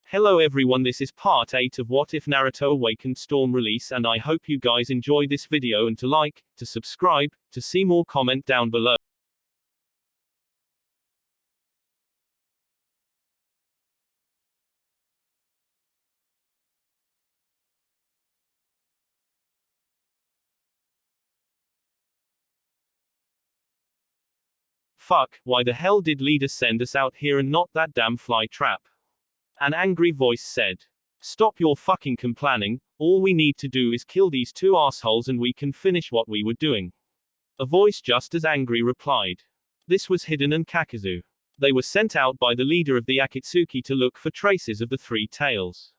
Hello everyone, this is part 8 of What If Naruto Awakened Storm release, and I hope you guys enjoy this video and to like, to subscribe, to see more, comment down below. Fuck, why the hell did leader send us out here and not that damn fly trap? An angry voice said. Stop your fucking complaining, all we need to do is kill these two assholes and we can finish what we were doing. A voice just as angry replied. This was Hiden and Kakazu. They were sent out by the leader of the Akatsuki to look for traces of the three tails.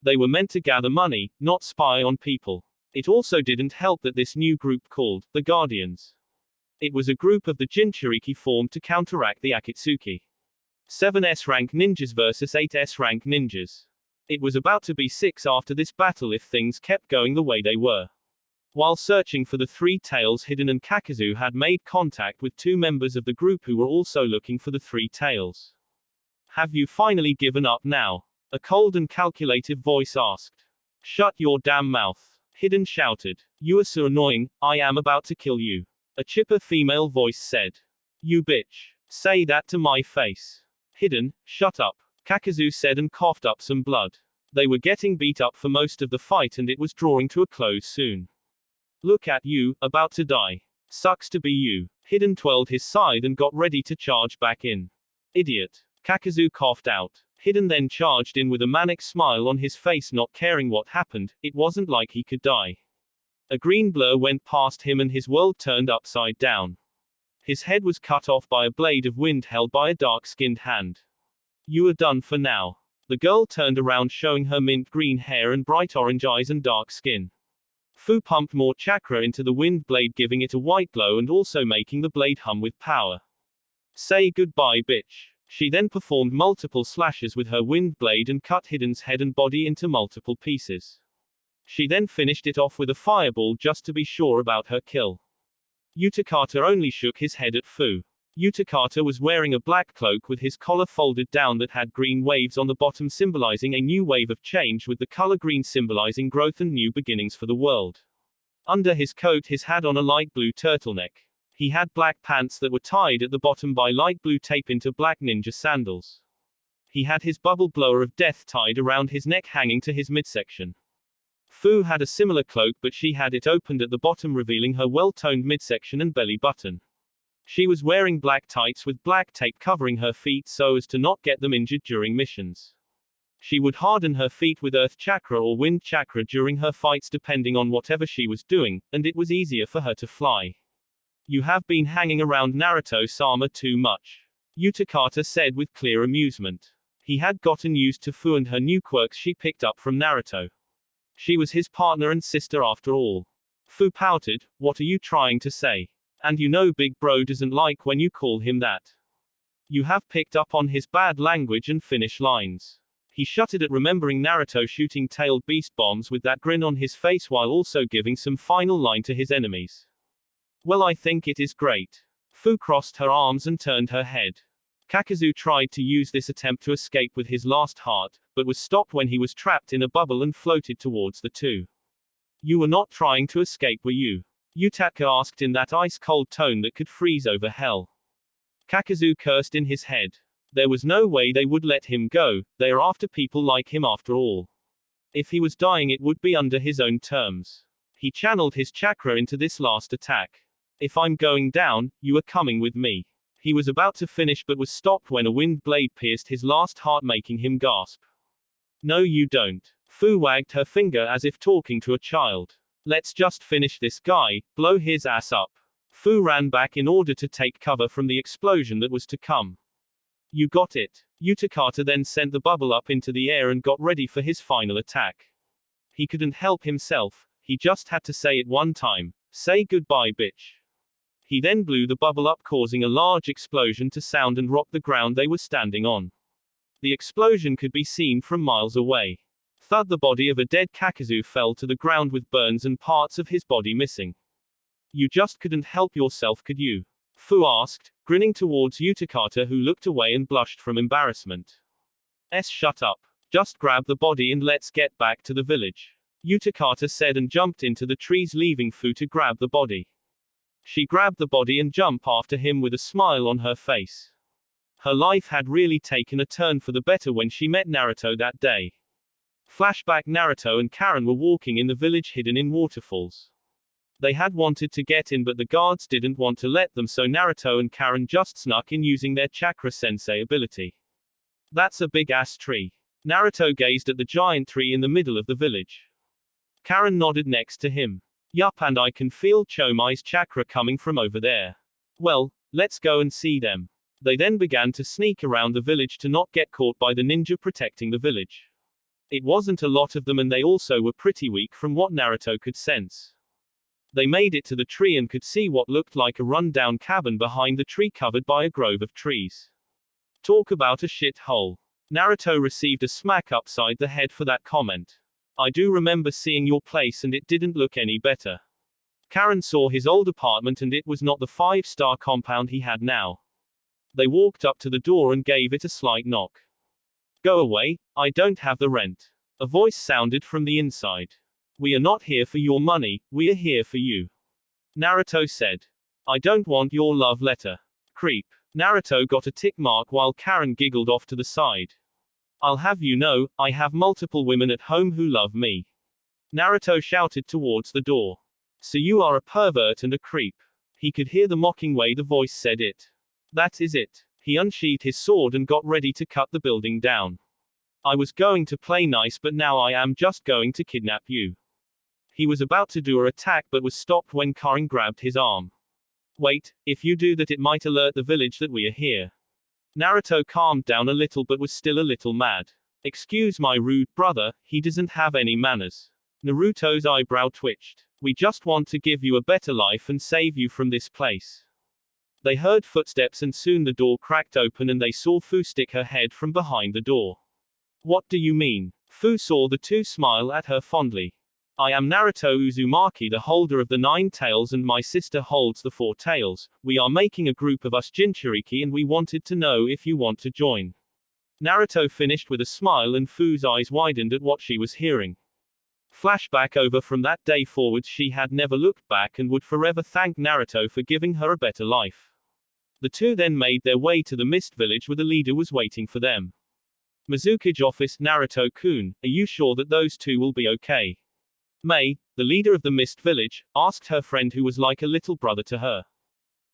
They were meant to gather money, not spy on people. It also didn't help that this new group called the Guardians. It was a group of the Jinchuriki formed to counteract the Akatsuki. 7 S-rank ninjas versus 8 S-rank ninjas. It was about to be 6 after this battle if things kept going the way they were. While searching for the three tails, Hiden and Kakazu had made contact with 2 members of the group who were also looking for the three tails. Have you finally given up now? A cold and calculative voice asked. Shut your damn mouth. Hiden shouted. You are so annoying, I am about to kill you. A chipper female voice said. You bitch. Say that to my face. Hiden, shut up. Kakazu said and coughed up some blood. They were getting beat up for most of the fight and it was drawing to a close soon. Look at you, about to die. Sucks to be you. Hiden twirled his side and got ready to charge back in. Idiot. Kakazu coughed out. Hiden then charged in with a manic smile on his face, not caring what happened. It wasn't like he could die. A green blur went past him and his world turned upside down. His head was cut off by a blade of wind held by a dark-skinned hand. You are done for now. The girl turned around showing her mint green hair and bright orange eyes and dark skin. Fu pumped more chakra into the wind blade, giving it a white glow and also making the blade hum with power. Say goodbye, bitch. She then performed multiple slashes with her wind blade and cut Hiden's head and body into multiple pieces. She then finished it off with a fireball just to be sure about her kill. Utakata only shook his head at Fu. Utakata was wearing a black cloak with his collar folded down that had green waves on the bottom, symbolizing a new wave of change, with the color green symbolizing growth and new beginnings for the world. Under his coat, his had on a light blue turtleneck. He had black pants that were tied at the bottom by light blue tape into black ninja sandals. He had his bubble blower of death tied around his neck, hanging to his midsection. Fu had a similar cloak, but she had it opened at the bottom, revealing her well-toned midsection and belly button. She was wearing black tights with black tape covering her feet so as to not get them injured during missions. She would harden her feet with earth chakra or wind chakra during her fights depending on whatever she was doing, and it was easier for her to fly. You have been hanging around Naruto-sama too much. Utakata said with clear amusement. He had gotten used to Fu and her new quirks she picked up from Naruto. She was his partner and sister after all. Fu pouted. What are you trying to say? And you know Big Bro doesn't like when you call him that. You have picked up on his bad language and finish lines. He shuddered at remembering Naruto shooting tailed beast bombs with that grin on his face while also giving some final line to his enemies. Well, I think it is great. Fu crossed her arms and turned her head. Kakazu tried to use this attempt to escape with his last heart, but was stopped when he was trapped in a bubble and floated towards the two. You were not trying to escape, were you? Utaka asked in that ice-cold tone that could freeze over hell. Kakazu cursed in his head. There was no way they would let him go, they are after people like him after all. If he was dying, it would be under his own terms. He channeled his chakra into this last attack. If I'm going down, you are coming with me. He was about to finish but was stopped when a wind blade pierced his last heart, making him gasp. No, you don't. Fu wagged her finger as if talking to a child. Let's just finish this guy, blow his ass up. Fu ran back in order to take cover from the explosion that was to come. You got it. Utakata then sent the bubble up into the air and got ready for his final attack. He couldn't help himself, he just had to say it one time. Say goodbye, bitch. He then blew the bubble up, causing a large explosion to sound and rock the ground they were standing on. The explosion could be seen from miles away. Thud, the body of a dead Kakazu fell to the ground with burns and parts of his body missing. You just couldn't help yourself, could you? Fu asked, grinning towards Utakata, who looked away and blushed from embarrassment. Shut up. Just grab the body and let's get back to the village. Utakata said and jumped into the trees, leaving Fu to grab the body. She grabbed the body and jumped after him with a smile on her face. Her life had really taken a turn for the better when she met Naruto that day. Flashback: Naruto and Karen were walking in the village hidden in waterfalls. They had wanted to get in, but the guards didn't want to let them, so Naruto and Karen just snuck in using their chakra sensei ability. That's a big ass tree. Naruto gazed at the giant tree in the middle of the village. Karen nodded next to him. Yup, and I can feel Chomai's chakra coming from over there. Well, let's go and see them. They then began to sneak around the village to not get caught by the ninja protecting the village. It wasn't a lot of them, and they also were pretty weak from what Naruto could sense. They made it to the tree and could see what looked like a run-down cabin behind the tree covered by a grove of trees. Talk about a shit hole. Naruto received a smack upside the head for that comment. I do remember seeing your place and it didn't look any better. Karen saw his old apartment and it was not the 5-star compound he had now. They walked up to the door and gave it a slight knock. Go away, I don't have the rent. A voice sounded from the inside. We are not here for your money, we are here for you. Naruto said. I don't want your love letter. Creep. Naruto got a tick mark while Karen giggled off to the side. I'll have you know, I have multiple women at home who love me. Naruto shouted towards the door. So you are a pervert and a creep. He could hear the mocking way the voice said it. That is it. He unsheathed his sword and got ready to cut the building down. I was going to play nice, but now I am just going to kidnap you. He was about to do an attack but was stopped when Karen grabbed his arm. Wait, if you do that it might alert the village that we are here. Naruto calmed down a little but was still a little mad. Excuse my rude brother, he doesn't have any manners. Naruto's eyebrow twitched. We just want to give you a better life and save you from this place. They heard footsteps and soon the door cracked open and they saw Fu stick her head from behind the door. What do you mean? Fu saw the two smile at her fondly. I am Naruto Uzumaki, the holder of the 9 tails, and my sister holds the 4 tails. We are making a group of us Jinchuriki and we wanted to know if you want to join. Naruto finished with a smile and Fu's eyes widened at what she was hearing. Flashback: over from that day forward she had never looked back and would forever thank Naruto for giving her a better life. The two then made their way to the Mist Village where the leader was waiting for them. Mizukage office. Naruto-kun, are you sure that those two will be okay? Mei, the leader of the Mist Village, asked her friend who was like a little brother to her.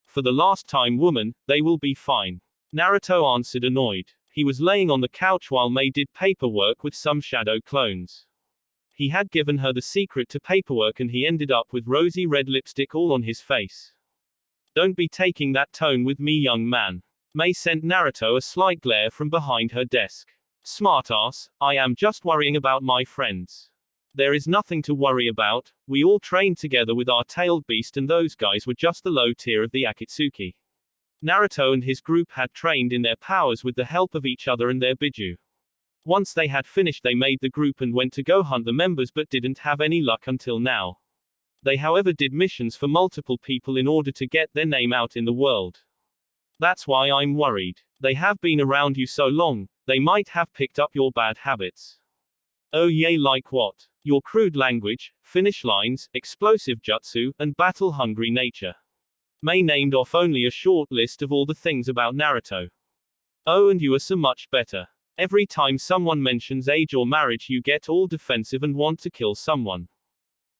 For the last time, woman, they will be fine. Naruto answered, annoyed. He was laying on the couch while Mei did paperwork with some shadow clones. He had given her the secret to paperwork and he ended up with rosy red lipstick all on his face. Don't be taking that tone with me, young man. Mei sent Naruto a slight glare from behind her desk. Smartass, I am just worrying about my friends. There is nothing to worry about, we all trained together with our tailed beast and those guys were just the low tier of the akatsuki. Naruto and his group had trained in their powers with the help of each other and their biju. Once they had finished they made the group and went to go hunt the members but didn't have any luck until now. They however did missions for multiple people in order to get their name out in the world. That's why I'm worried. They have been around you so long, they might have picked up your bad habits. Oh yay, like what? Your crude language, finish lines, explosive jutsu, and battle-hungry nature. Mei named off only a short list of all the things about Naruto. Oh, and you are so much better. Every time someone mentions age or marriage you get all defensive and want to kill someone.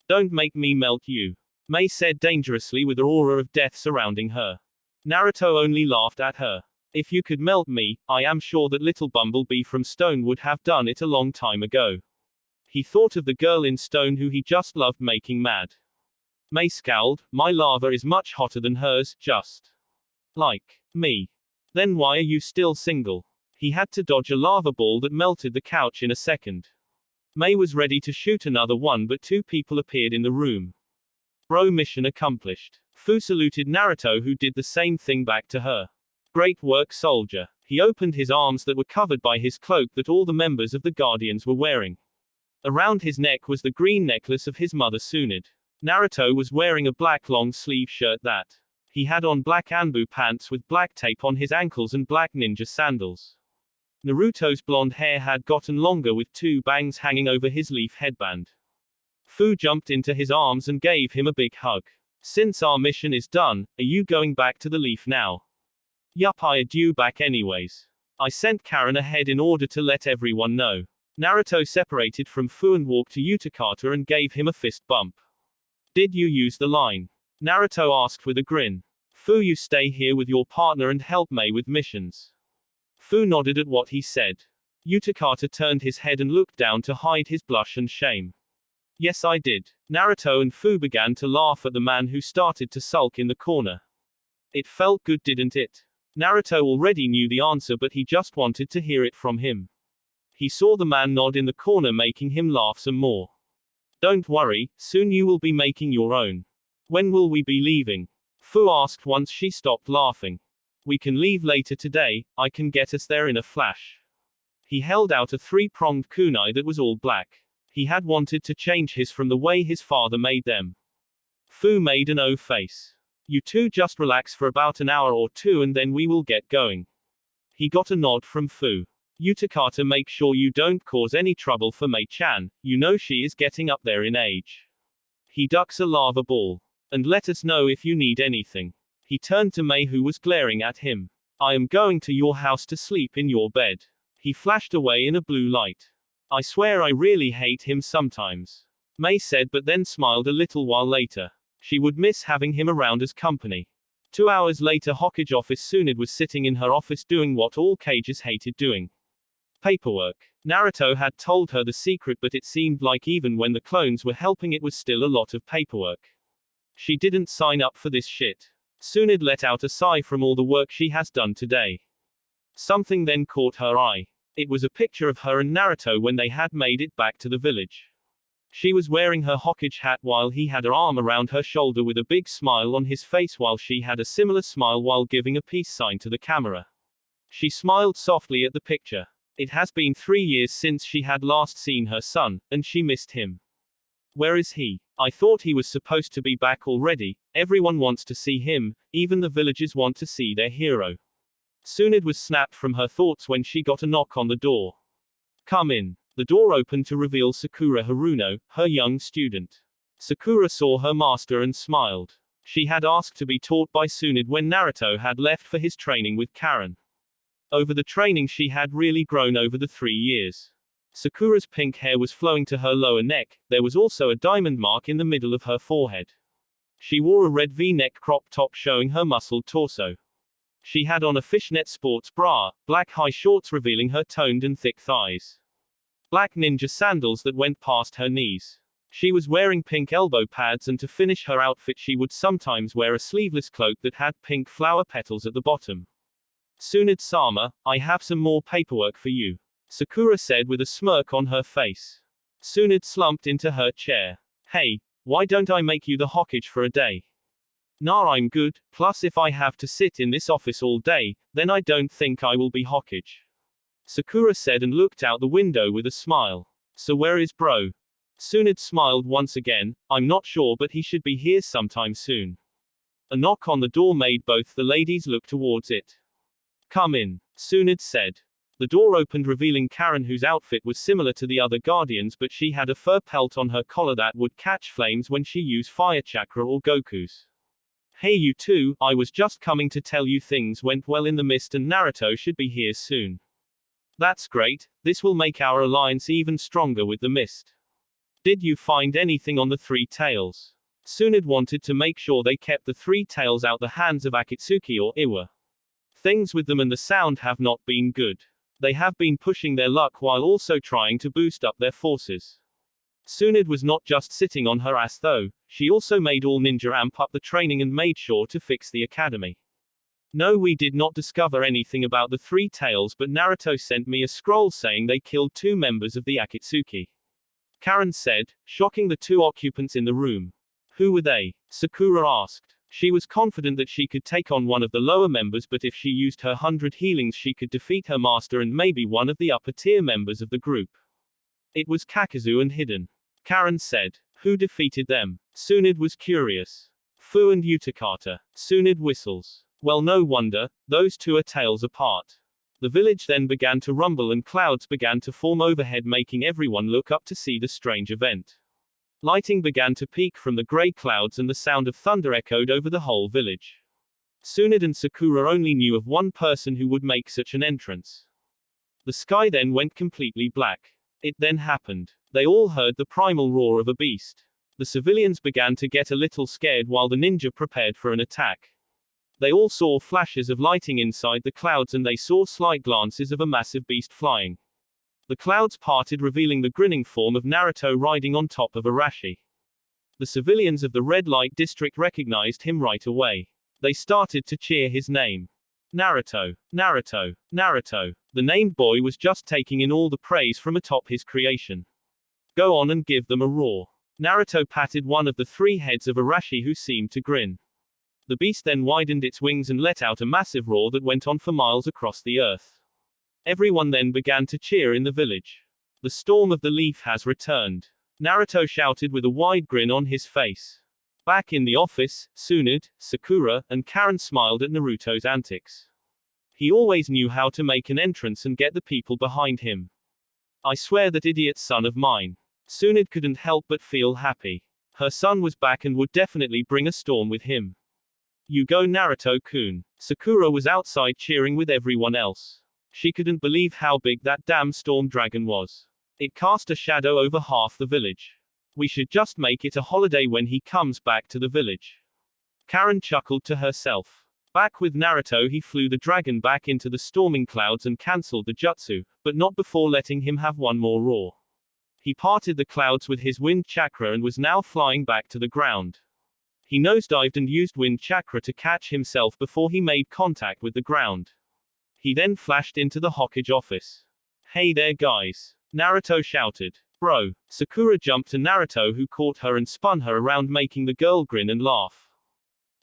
Don't make me melt you. Mei said dangerously with an aura of death surrounding her. Naruto only laughed at her. If you could melt me, I am sure that little Bumblebee from Stone would have done it a long time ago. He thought of the girl in Stone who he just loved making mad. Mei scowled, my lava is much hotter than hers, just like me. Then why are you still single? He had to dodge a lava ball that melted the couch in a second. Mei was ready to shoot another one but two people appeared in the room. Bro, mission accomplished. Fu saluted Naruto who did the same thing back to her. Great work, soldier. He opened his arms that were covered by his cloak that all the members of the Guardians were wearing. Around his neck was the green necklace of his mother Tsunade. Naruto was wearing a black long-sleeve shirt that he had on black anbu pants with black tape on his ankles and black ninja sandals. Naruto's blonde hair had gotten longer with two bangs hanging over his leaf headband. Fu jumped into his arms and gave him a big hug. Since our mission is done, are you going back to the leaf now? Yup, I had you back anyways. I sent Karen ahead in order to let everyone know. Naruto separated from Fu and walked to Utakata and gave him a fist bump. Did you use the line? Naruto asked with a grin. Fu, you stay here with your partner and help Mei with missions. Fu nodded at what he said. Utakata turned his head and looked down to hide his blush and shame. Yes, I did. Naruto and Fu began to laugh at the man who started to sulk in the corner. It felt good, didn't it? Naruto already knew the answer, but he just wanted to hear it from him. He saw the man nod in the corner, making him laugh some more. Don't worry, soon you will be making your own. When will we be leaving? Fu asked once she stopped laughing. We can leave later today, I can get us there in a flash. He held out a three-pronged kunai that was all black. He had wanted to change his from the way his father made them. Fu made an O face. You two just relax for about an hour or two and then we will get going. He got a nod from Fu. Utakata, make sure you don't cause any trouble for Mei-chan, you know she is getting up there in age. He ducks a lava ball. And let us know if you need anything. He turned to Mei, who was glaring at him. I am going to your house to sleep in your bed. He flashed away in a blue light. I swear I really hate him sometimes. Mei said, but then smiled a little while later. She would miss having him around as company. 2 hours later, Hokage office. Tsunade was sitting in her office doing what all Kages hated doing. Paperwork. Naruto had told her the secret, but it seemed like even when the clones were helping, it was still a lot of paperwork. She didn't sign up for this shit. Tsunade let out a sigh from all the work she has done today. Something then caught her eye. It was a picture of her and Naruto when they had made it back to the village. She was wearing her Hokage hat while he had her arm around her shoulder with a big smile on his face, while she had a similar smile while giving a peace sign to the camera. She smiled softly at the picture. It has been 3 years since she had last seen her son, and she missed him. Where is he? I thought he was supposed to be back already. Everyone wants to see him, even the villagers want to see their hero. Tsunade was snapped from her thoughts when she got a knock on the door. Come in. The door opened to reveal Sakura Haruno, her young student. Sakura saw her master and smiled. She had asked to be taught by Tsunade when Naruto had left for his training with Karen. Over the training, she had really grown over the 3 years. Sakura's pink hair was flowing to her lower neck. There was also a diamond mark in the middle of her forehead. She wore a red V-neck crop top showing her muscled torso. She had on a fishnet sports bra, black high shorts revealing her toned and thick thighs. Black ninja sandals that went past her knees. She was wearing pink elbow pads, and to finish her outfit she would sometimes wear a sleeveless cloak that had pink flower petals at the bottom. Tsunade-sama, I have some more paperwork for you, Sakura said with a smirk on her face. Tsunade slumped into her chair. Hey, why don't I make you the Hokage for a day? Nah, I'm good, plus if I have to sit in this office all day, then I don't think I will be Hokage. Sakura said and looked out the window with a smile. So where is bro? Tsunade smiled once again. I'm not sure, but he should be here sometime soon. A knock on the door made both the ladies look towards it. Come in, Tsunade said. The door opened, revealing Karen, whose outfit was similar to the other guardians, but she had a fur pelt on her collar that would catch flames when she used fire chakra or Goku's. Hey you two, I was just coming to tell you things went well in the mist and Naruto should be here soon. That's great, this will make our alliance even stronger with the mist. Did you find anything on the three tails? Tsunade wanted to make sure they kept the three tails out the hands of Akatsuki or Iwa. Things with them and the sound have not been good. They have been pushing their luck while also trying to boost up their forces. Tsunade was not just sitting on her ass though, she also made all ninja amp up the training and made sure to fix the academy. No, we did not discover anything about the three tails, but Naruto sent me a scroll saying they killed 2 members of the Akatsuki. Karen said, shocking the 2 occupants in the room. Who were they? Sakura asked. She was confident that she could take on one of the lower members, but if she used her 100 healings she could defeat her master and maybe one of the upper tier members of the group. It was Kakazu and Hidden. Karen said. Who defeated them? Tsunade was curious. Fu and Utakata. Tsunade whistles. Well, no wonder, those 2 are tails apart. The village then began to rumble and clouds began to form overhead, making everyone look up to see the strange event. Lighting began to peak from the gray clouds and the sound of thunder echoed over the whole village. Tsunade and Sakura only knew of one person who would make such an entrance. The sky then went completely black. It then happened. They all heard the primal roar of a beast. The civilians began to get a little scared while the ninja prepared for an attack. They all saw flashes of lighting inside the clouds and they saw slight glances of a massive beast flying. The clouds parted, revealing the grinning form of Naruto riding on top of Arashi. The civilians of the red light district recognized him right away. They started to cheer his name. Naruto, Naruto, Naruto. The named boy was just taking in all the praise from atop his creation. Go on and give them a roar. Naruto patted one of the 3 heads of Arashi who seemed to grin. The beast then widened its wings and let out a massive roar that went on for miles across the earth. Everyone then began to cheer in the village. The storm of the leaf has returned. Naruto shouted with a wide grin on his face. Back in the office, Tsunade, Sakura, and Karen smiled at Naruto's antics. He always knew how to make an entrance and get the people behind him. I swear that idiot son of mine. Tsunade couldn't help but feel happy. Her son was back and would definitely bring a storm with him. You go Naruto-kun. Sakura was outside cheering with everyone else. She couldn't believe how big that damn storm dragon was. It cast a shadow over half the village. We should just make it a holiday when he comes back to the village. Karen chuckled to herself. Back with Naruto, he flew the dragon back into the storming clouds and cancelled the jutsu, but not before letting him have one more roar. He parted the clouds with his wind chakra and was now flying back to the ground. He nosedived and used wind chakra to catch himself before he made contact with the ground. He then flashed into the Hokage office. Hey there guys. Naruto shouted. Bro. Sakura jumped to Naruto, who caught her and spun her around, making the girl grin and laugh.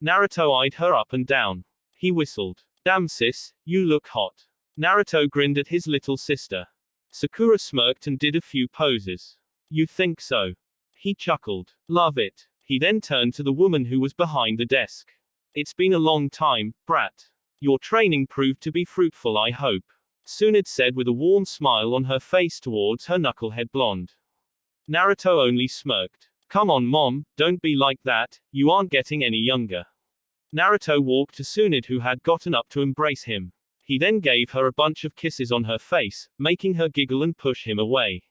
Naruto eyed her up and down. He whistled. Damn sis, you look hot. Naruto grinned at his little sister. Sakura smirked and did a few poses. You think so? He chuckled. Love it. He then turned to the woman who was behind the desk. It's been a long time, brat. Your training proved to be fruitful, I hope. Tsunade said with a warm smile on her face towards her knucklehead blonde. Naruto only smirked. Come on mom, don't be like that, you aren't getting any younger. Naruto walked to Tsunade, who had gotten up to embrace him. He then gave her a bunch of kisses on her face, making her giggle and push him away.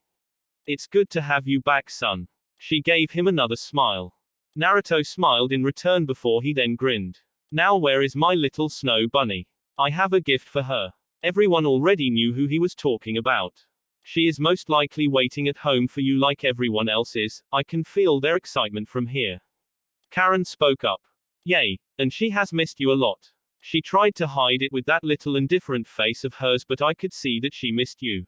It's good to have you back, son. She gave him another smile. Naruto smiled in return before he then grinned. Now where is my little snow bunny? I have a gift for her. Everyone already knew who he was talking about. She is most likely waiting at home for you like everyone else is. I can feel their excitement from here. Karen spoke up. Yay, and she has missed you a lot. She tried to hide it with that little indifferent face of hers, but I could see that she missed you.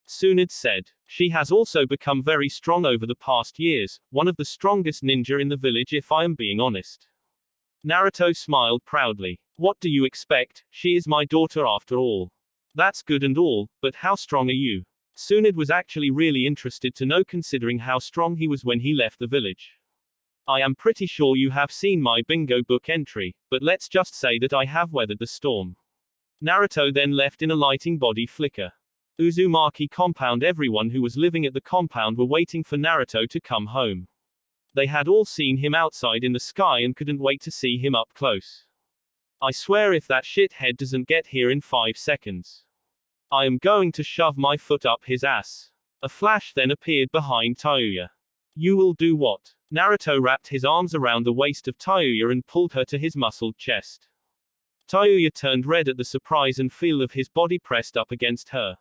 Tsunade said. She has also become very strong over the past years, one of the strongest ninja in the village if I am being honest. Naruto smiled proudly. What do you expect? She is my daughter after all. That's good and all, but how strong are you? Tsunade was actually really interested to know, considering how strong he was when he left the village. I am pretty sure you have seen my bingo book entry, but let's just say that I have weathered the storm. Naruto then left in a lighting body flicker. Uzumaki compound. Everyone who was living at the compound were waiting for Naruto to come home. They had all seen him outside in the sky and couldn't wait to see him up close. I swear if that shithead doesn't get here in 5 seconds, I am going to shove my foot up his ass. A flash then appeared behind Tayuya. You will do what? Naruto wrapped his arms around the waist of Tayuya and pulled her to his muscled chest. Tayuya turned red at the surprise and feel of his body pressed up against her.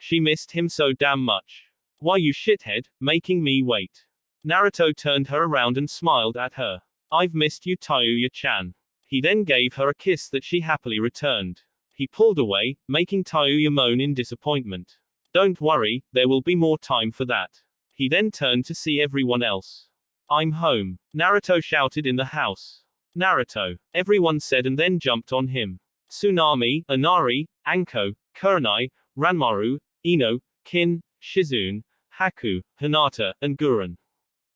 She missed him so damn much. Why you shithead, making me wait. Naruto turned her around and smiled at her. I've missed you Tayuya-chan. He then gave her a kiss that she happily returned. He pulled away, making Tayuya moan in disappointment. Don't worry, there will be more time for that. He then turned to see everyone else. I'm home. Naruto shouted in the house. Naruto. Everyone said and then jumped on him. Tsunami, Inari, Anko, Kurenai, Ranmaru, Ino, Kin, Shizune, Haku, Hinata, and Guren.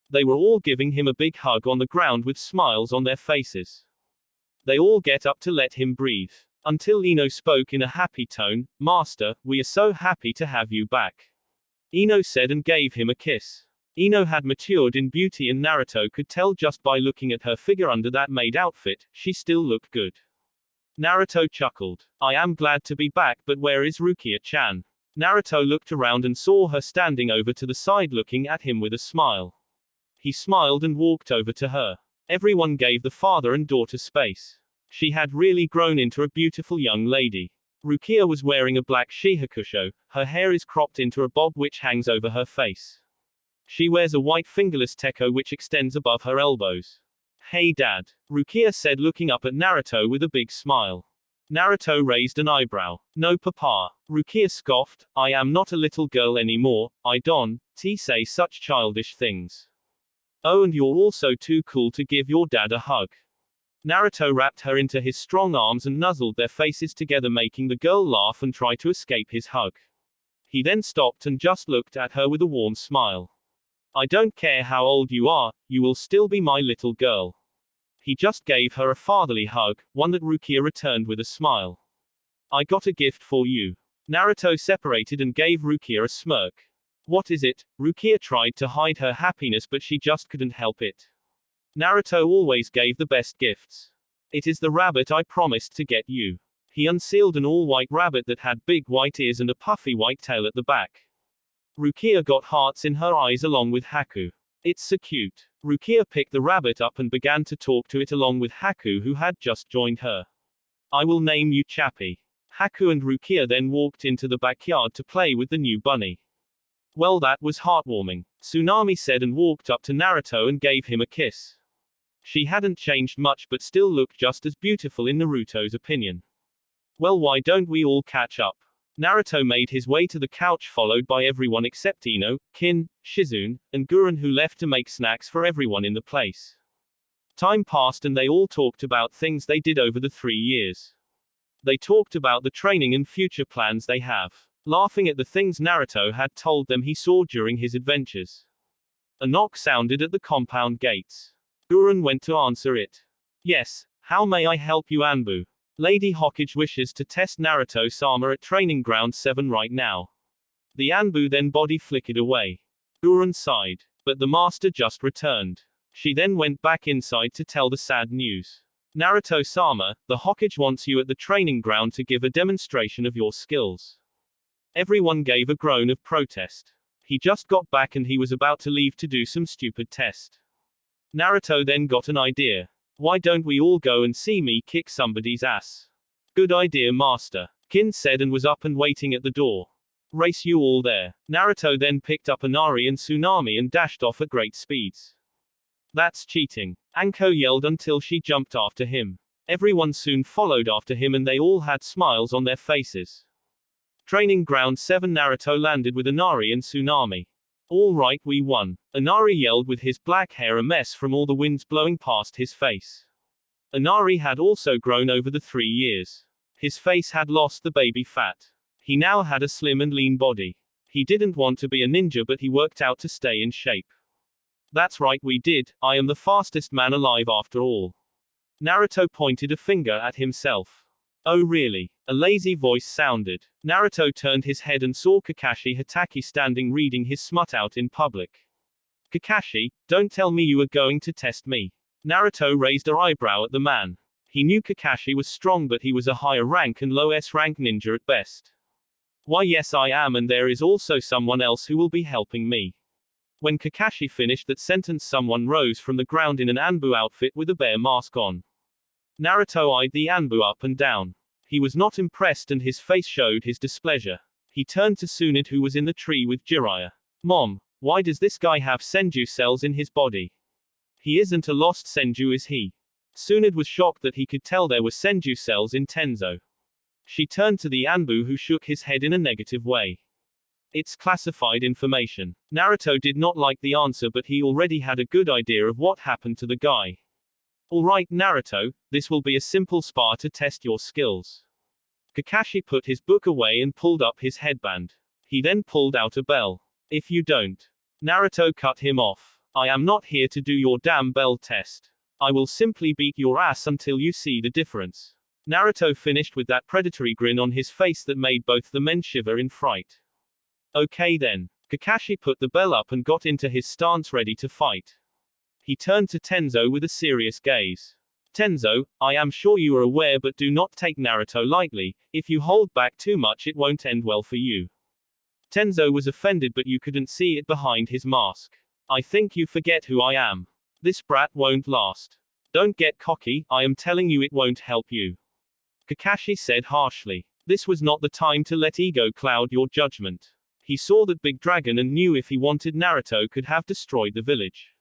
They were all giving him a big hug on the ground with smiles on their faces. They all get up to let him breathe. Until Ino spoke in a happy tone, Master, we are so happy to have you back. Ino said and gave him a kiss. Ino had matured in beauty and Naruto could tell just by looking at her figure under that maid outfit, she still looked good. Naruto chuckled. I am glad to be back, but where is Rukia-chan? Naruto looked around and saw her standing over to the side looking at him with a smile. He smiled and walked over to her. Everyone gave the father and daughter space. She had really grown into a beautiful young lady. Rukia was wearing a black shihakusho, her hair is cropped into a bob which hangs over her face. She wears a white fingerless teko which extends above her elbows. Hey dad, Rukia said looking up at Naruto with a big smile. Naruto raised an eyebrow. No papa. Rukia scoffed, I am not a little girl anymore, I don't say such childish things. Oh, and you're also too cool to give your dad a hug. Naruto wrapped her into his strong arms and nuzzled their faces together making the girl laugh and try to escape his hug. He then stopped and just looked at her with a warm smile. I don't care how old you are, you will still be my little girl. He just gave her a fatherly hug, one that Rukia returned with a smile. I got a gift for you. Naruto separated and gave Rukia a smirk. What is it? Rukia tried to hide her happiness but she just couldn't help it. Naruto always gave the best gifts. It is the rabbit I promised to get you. He unsealed an all-white rabbit that had big white ears and a puffy white tail at the back. Rukia got hearts in her eyes along with Haku. It's so cute. Rukia picked the rabbit up and began to talk to it along with Haku who had just joined her. I will name you Chappie. Haku and Rukia then walked into the backyard to play with the new bunny. Well, that was heartwarming, Tsunami said and walked up to Naruto and gave him a kiss. She hadn't changed much but still looked just as beautiful in Naruto's opinion. Well, why don't we all catch up? Naruto made his way to the couch followed by everyone except Ino, Kin, Shizune, and Gurren who left to make snacks for everyone in the place. Time passed and they all talked about things they did over the 3 years. They talked about the training and future plans they have, laughing at the things Naruto had told them he saw during his adventures. A knock sounded at the compound gates. Gurren went to answer it. Yes, how may I help you, Anbu? Lady Hokage wishes to test Naruto-sama at Training Ground 7 right now. The Anbu then body flickered away. Gurren sighed. But the master just returned. She then went back inside to tell the sad news. Naruto-sama, the Hokage wants you at the training ground to give a demonstration of your skills. Everyone gave a groan of protest. He just got back and he was about to leave to do some stupid test. Naruto then got an idea. Why don't we all go and see me kick somebody's ass? Good idea, master. Kin said and was up and waiting at the door. Race you all there. Naruto then picked up Inari and Tsunami and dashed off at great speeds. That's cheating. Anko yelled until she jumped after him. Everyone soon followed after him and they all had smiles on their faces. Training Ground 7 Naruto landed with Inari and Tsunami. All right, we won. Inari yelled with his black hair a mess from all the winds blowing past his face. Inari had also grown over the 3 years. His face had lost the baby fat. He now had a slim and lean body. He didn't want to be a ninja but he worked out to stay in shape. That's right, we did. I am the fastest man alive after all. Naruto pointed a finger at himself. Oh really? A lazy voice sounded. Naruto turned his head and saw Kakashi Hatake standing reading his smut out in public. Kakashi, don't tell me you are going to test me. Naruto raised an eyebrow at the man. He knew Kakashi was strong but he was a higher rank and low S-rank ninja at best. Why yes I am and there is also someone else who will be helping me. When Kakashi finished that sentence someone rose from the ground in an Anbu outfit with a bear mask on. Naruto eyed the Anbu up and down. He was not impressed and his face showed his displeasure. He turned to Tsunade who was in the tree with Jiraiya. Mom, why does this guy have senju cells in his body? He isn't a lost senju, is he? Tsunade was shocked that he could tell there were senju cells in Tenzo. She turned to the Anbu who shook his head in a negative way. It's classified information. Naruto did not like the answer but he already had a good idea of what happened to the guy. Alright Naruto, this will be a simple spar to test your skills. Kakashi put his book away and pulled up his headband. He then pulled out a bell. If you don't. Naruto cut him off. I am not here to do your damn bell test. I will simply beat your ass until you see the difference. Naruto finished with that predatory grin on his face that made both the men shiver in fright. Okay then. Kakashi put the bell up and got into his stance ready to fight. He turned to Tenzo with a serious gaze. Tenzo, I am sure you are aware, but do not take Naruto lightly. If you hold back too much, it won't end well for you. Tenzo was offended, but you couldn't see it behind his mask. I think you forget who I am. This brat won't last. Don't get cocky, I am telling you it won't help you. Kakashi said harshly. This was not the time to let ego cloud your judgment. He saw that big dragon and knew if he wanted Naruto could have destroyed the village.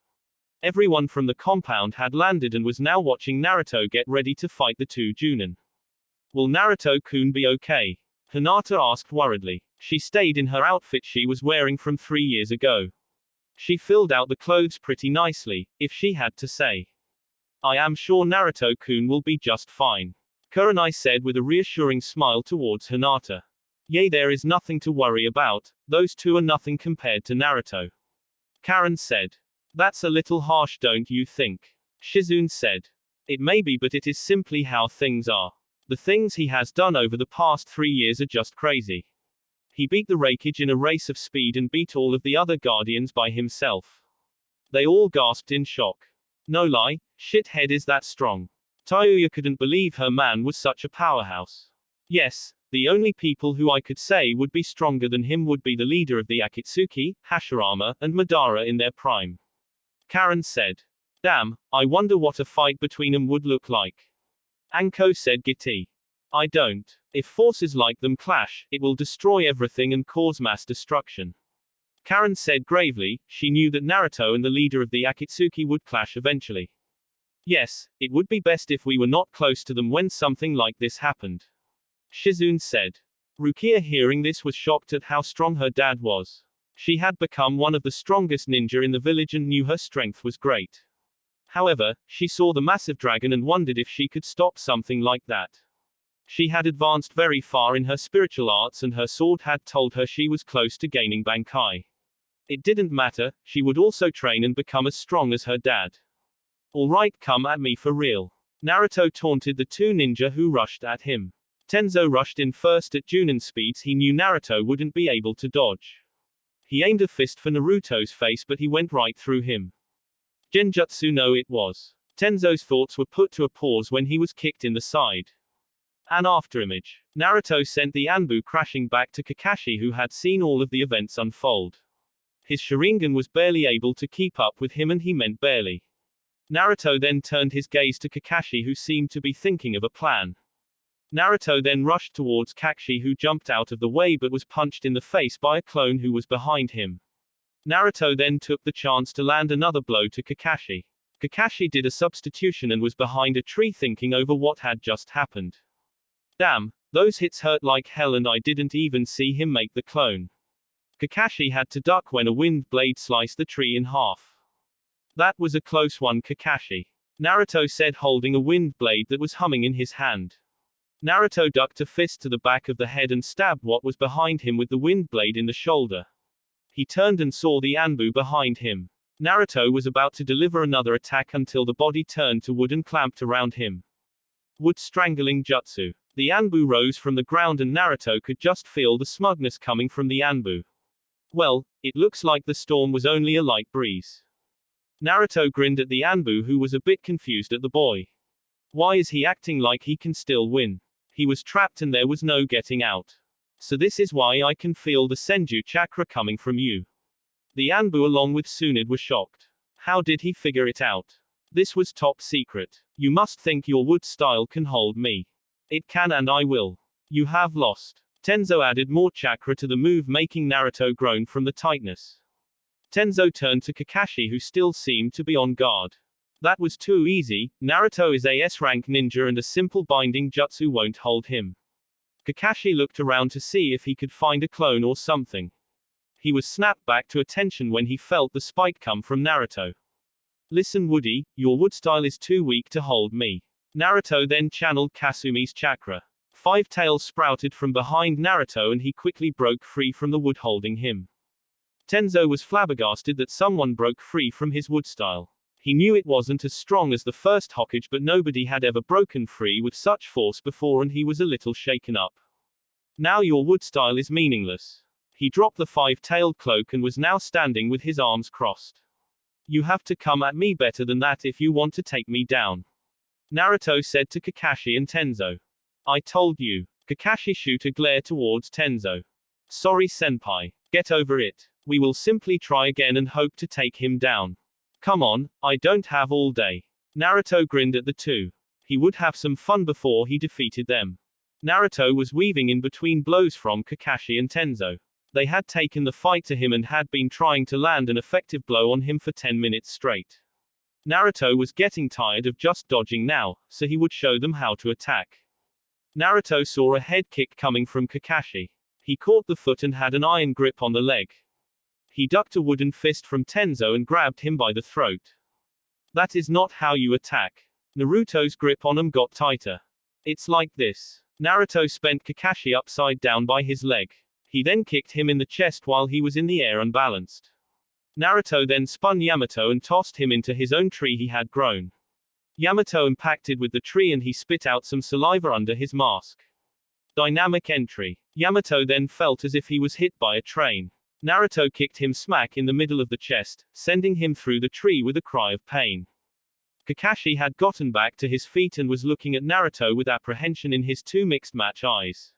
Everyone from the compound had landed and was now watching Naruto get ready to fight the two Junin. Will Naruto-kun be okay? Hinata asked worriedly. She stayed in her outfit she was wearing from 3 years ago. She filled out the clothes pretty nicely, if she had to say. I am sure Naruto-kun will be just fine. Kurenai said with a reassuring smile towards Hinata. Yay, there is nothing to worry about, those two are nothing compared to Naruto. Karen said. That's a little harsh, don't you think? Shizune said. It may be, but it is simply how things are. The things he has done over the past 3 years are just crazy. He beat the Raikage in a race of speed and beat all of the other Guardians by himself. They all gasped in shock. No lie, shithead is that strong. Tayuya couldn't believe her man was such a powerhouse. Yes, the only people who I could say would be stronger than him would be the leader of the Akatsuki, Hashirama, and Madara in their prime. Karen said. Damn, I wonder what a fight between them would look like. Anko said Gitti. I don't. If forces like them clash, it will destroy everything and cause mass destruction. Karen said gravely, she knew that Naruto and the leader of the Akatsuki would clash eventually. Yes, it would be best if we were not close to them when something like this happened. Shizune said. Rukia, hearing this, was shocked at how strong her dad was. She had become one of the strongest ninja in the village and knew her strength was great. However, she saw the massive dragon and wondered if she could stop something like that. She had advanced very far in her spiritual arts and her sword had told her she was close to gaining Bankai. It didn't matter, she would also train and become as strong as her dad. Alright, come at me for real. Naruto taunted the two ninja who rushed at him. Tenzo rushed in first at Junin speeds he knew Naruto wouldn't be able to dodge. He aimed a fist for Naruto's face but he went right through him. Genjutsu no it was. Tenzo's thoughts were put to a pause when he was kicked in the side. An afterimage. Naruto sent the Anbu crashing back to Kakashi who had seen all of the events unfold. His Sharingan was barely able to keep up with him and he meant barely. Naruto then turned his gaze to Kakashi who seemed to be thinking of a plan. Naruto then rushed towards Kakashi who jumped out of the way but was punched in the face by a clone who was behind him. Naruto then took the chance to land another blow to Kakashi. Kakashi did a substitution and was behind a tree thinking over what had just happened. Damn, those hits hurt like hell and I didn't even see him make the clone. Kakashi had to duck when a wind blade sliced the tree in half. That was a close one, Kakashi. Naruto said holding a wind blade that was humming in his hand. Naruto ducked a fist to the back of the head and stabbed what was behind him with the wind blade in the shoulder. He turned and saw the Anbu behind him. Naruto was about to deliver another attack until the body turned to wood and clamped around him. Wood strangling jutsu. The Anbu rose from the ground and Naruto could just feel the smugness coming from the Anbu. Well, it looks like the storm was only a light breeze. Naruto grinned at the Anbu who was a bit confused at the boy. Why is he acting like he can still win? He was trapped and there was no getting out. So this is why I can feel the Senju chakra coming from you. The Anbu along with Tsunade were shocked. How did he figure it out? This was top secret. You must think your wood style can hold me. It can and I will. You have lost. Tenzo added more chakra to the move making Naruto groan from the tightness. Tenzo turned to Kakashi who still seemed to be on guard. That was too easy, Naruto is a S-rank ninja and a simple binding jutsu won't hold him. Kakashi looked around to see if he could find a clone or something. He was snapped back to attention when he felt the spike come from Naruto. Listen Woody, your wood style is too weak to hold me. Naruto then channeled Kasumi's chakra. 5 tails sprouted from behind Naruto and he quickly broke free from the wood holding him. Tenzo was flabbergasted that someone broke free from his wood style. He knew it wasn't as strong as the first Hokage, but nobody had ever broken free with such force before, and he was a little shaken up. Now your wood style is meaningless. He dropped the five-tailed cloak and was now standing with his arms crossed. You have to come at me better than that if you want to take me down, Naruto said to Kakashi and Tenzo. I told you. Kakashi shoot a glare towards Tenzo. Sorry senpai. Get over it. We will simply try again and hope to take him down. Come on, I don't have all day. Naruto grinned at the two. He would have some fun before he defeated them. Naruto was weaving in between blows from Kakashi and Tenzo. They had taken the fight to him and had been trying to land an effective blow on him for 10 minutes straight. Naruto was getting tired of just dodging now, so he would show them how to attack. Naruto saw a head kick coming from Kakashi. He caught the foot and had an iron grip on the leg. He ducked a wooden fist from Tenzo and grabbed him by the throat. That is not how you attack. Naruto's grip on him got tighter. It's like this. Naruto spent Kakashi upside down by his leg. He then kicked him in the chest while he was in the air unbalanced. Naruto then spun Yamato and tossed him into his own tree he had grown. Yamato impacted with the tree and he spit out some saliva under his mask. Dynamic entry. Yamato then felt as if he was hit by a train. Naruto kicked him smack in the middle of the chest, sending him through the tree with a cry of pain. Kakashi had gotten back to his feet and was looking at Naruto with apprehension in his two mixed match eyes.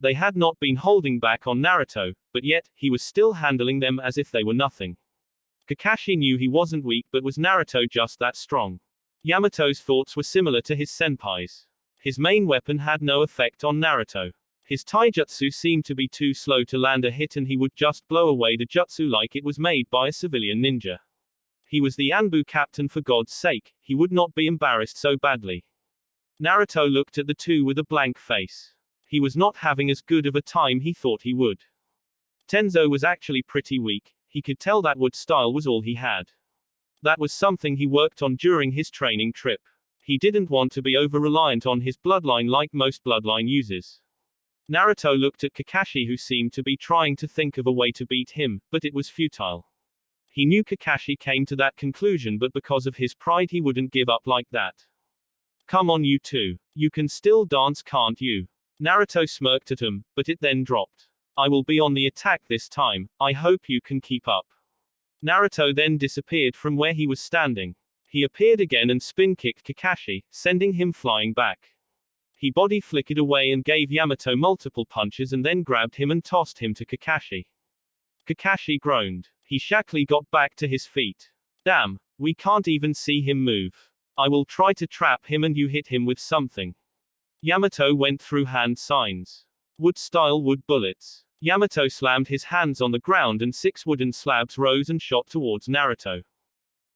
They had not been holding back on Naruto, but yet, he was still handling them as if they were nothing. Kakashi knew he wasn't weak, but was Naruto just that strong? Yamato's thoughts were similar to his senpai's. His main weapon had no effect on Naruto. His taijutsu seemed to be too slow to land a hit and he would just blow away the jutsu like it was made by a civilian ninja. He was the Anbu captain, for God's sake, he would not be embarrassed so badly. Naruto looked at the two with a blank face. He was not having as good of a time he thought he would. Tenzo was actually pretty weak, he could tell that wood style was all he had. That was something he worked on during his training trip. He didn't want to be over-reliant on his bloodline like most bloodline users. Naruto looked at Kakashi, who seemed to be trying to think of a way to beat him, but it was futile. He knew Kakashi came to that conclusion, but because of his pride he wouldn't give up like that. Come on you two. You can still dance, can't you? Naruto smirked at him, but it then dropped. I will be on the attack this time, I hope you can keep up. Naruto then disappeared from where he was standing. He appeared again and spin-kicked Kakashi, sending him flying back. He body flickered away and gave Yamato multiple punches and then grabbed him and tossed him to Kakashi. Kakashi groaned. He shakily got back to his feet. Damn, we can't even see him move. I will try to trap him and you hit him with something. Yamato went through hand signs. Wood style wood bullets. Yamato slammed his hands on the ground and 6 wooden slabs rose and shot towards Naruto.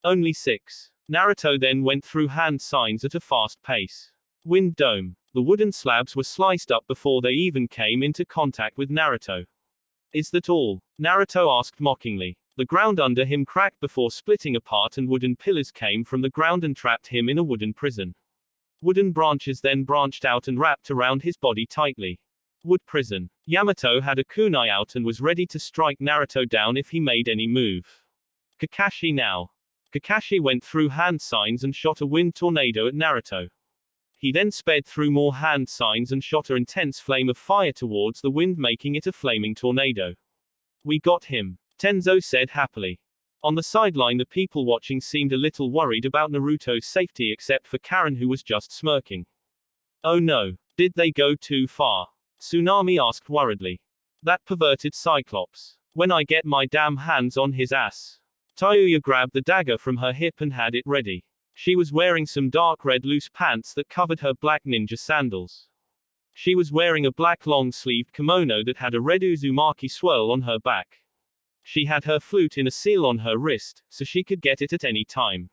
Only 6. Naruto then went through hand signs at a fast pace. Wind dome. The wooden slabs were sliced up before they even came into contact with Naruto. Is that all? Naruto asked mockingly. The ground under him cracked before splitting apart and wooden pillars came from the ground and trapped him in a wooden prison. Wooden branches then branched out and wrapped around his body tightly. Wood prison. Yamato had a kunai out and was ready to strike Naruto down if he made any move. Kakashi now. Kakashi went through hand signs and shot a wind tornado at Naruto. He then sped through more hand signs and shot an intense flame of fire towards the wind, making it a flaming tornado. We got him, Tenzo said happily. On the sideline, the people watching seemed a little worried about Naruto's safety except for Karen, who was just smirking. Oh no, did they go too far? Tsunami asked worriedly. That perverted Cyclops. When I get my damn hands on his ass. Tayuya grabbed the dagger from her hip and had it ready. She was wearing some dark red loose pants that covered her black ninja sandals. She was wearing a black long-sleeved kimono that had a red Uzumaki swirl on her back. She had her flute in a seal on her wrist, so she could get it at any time.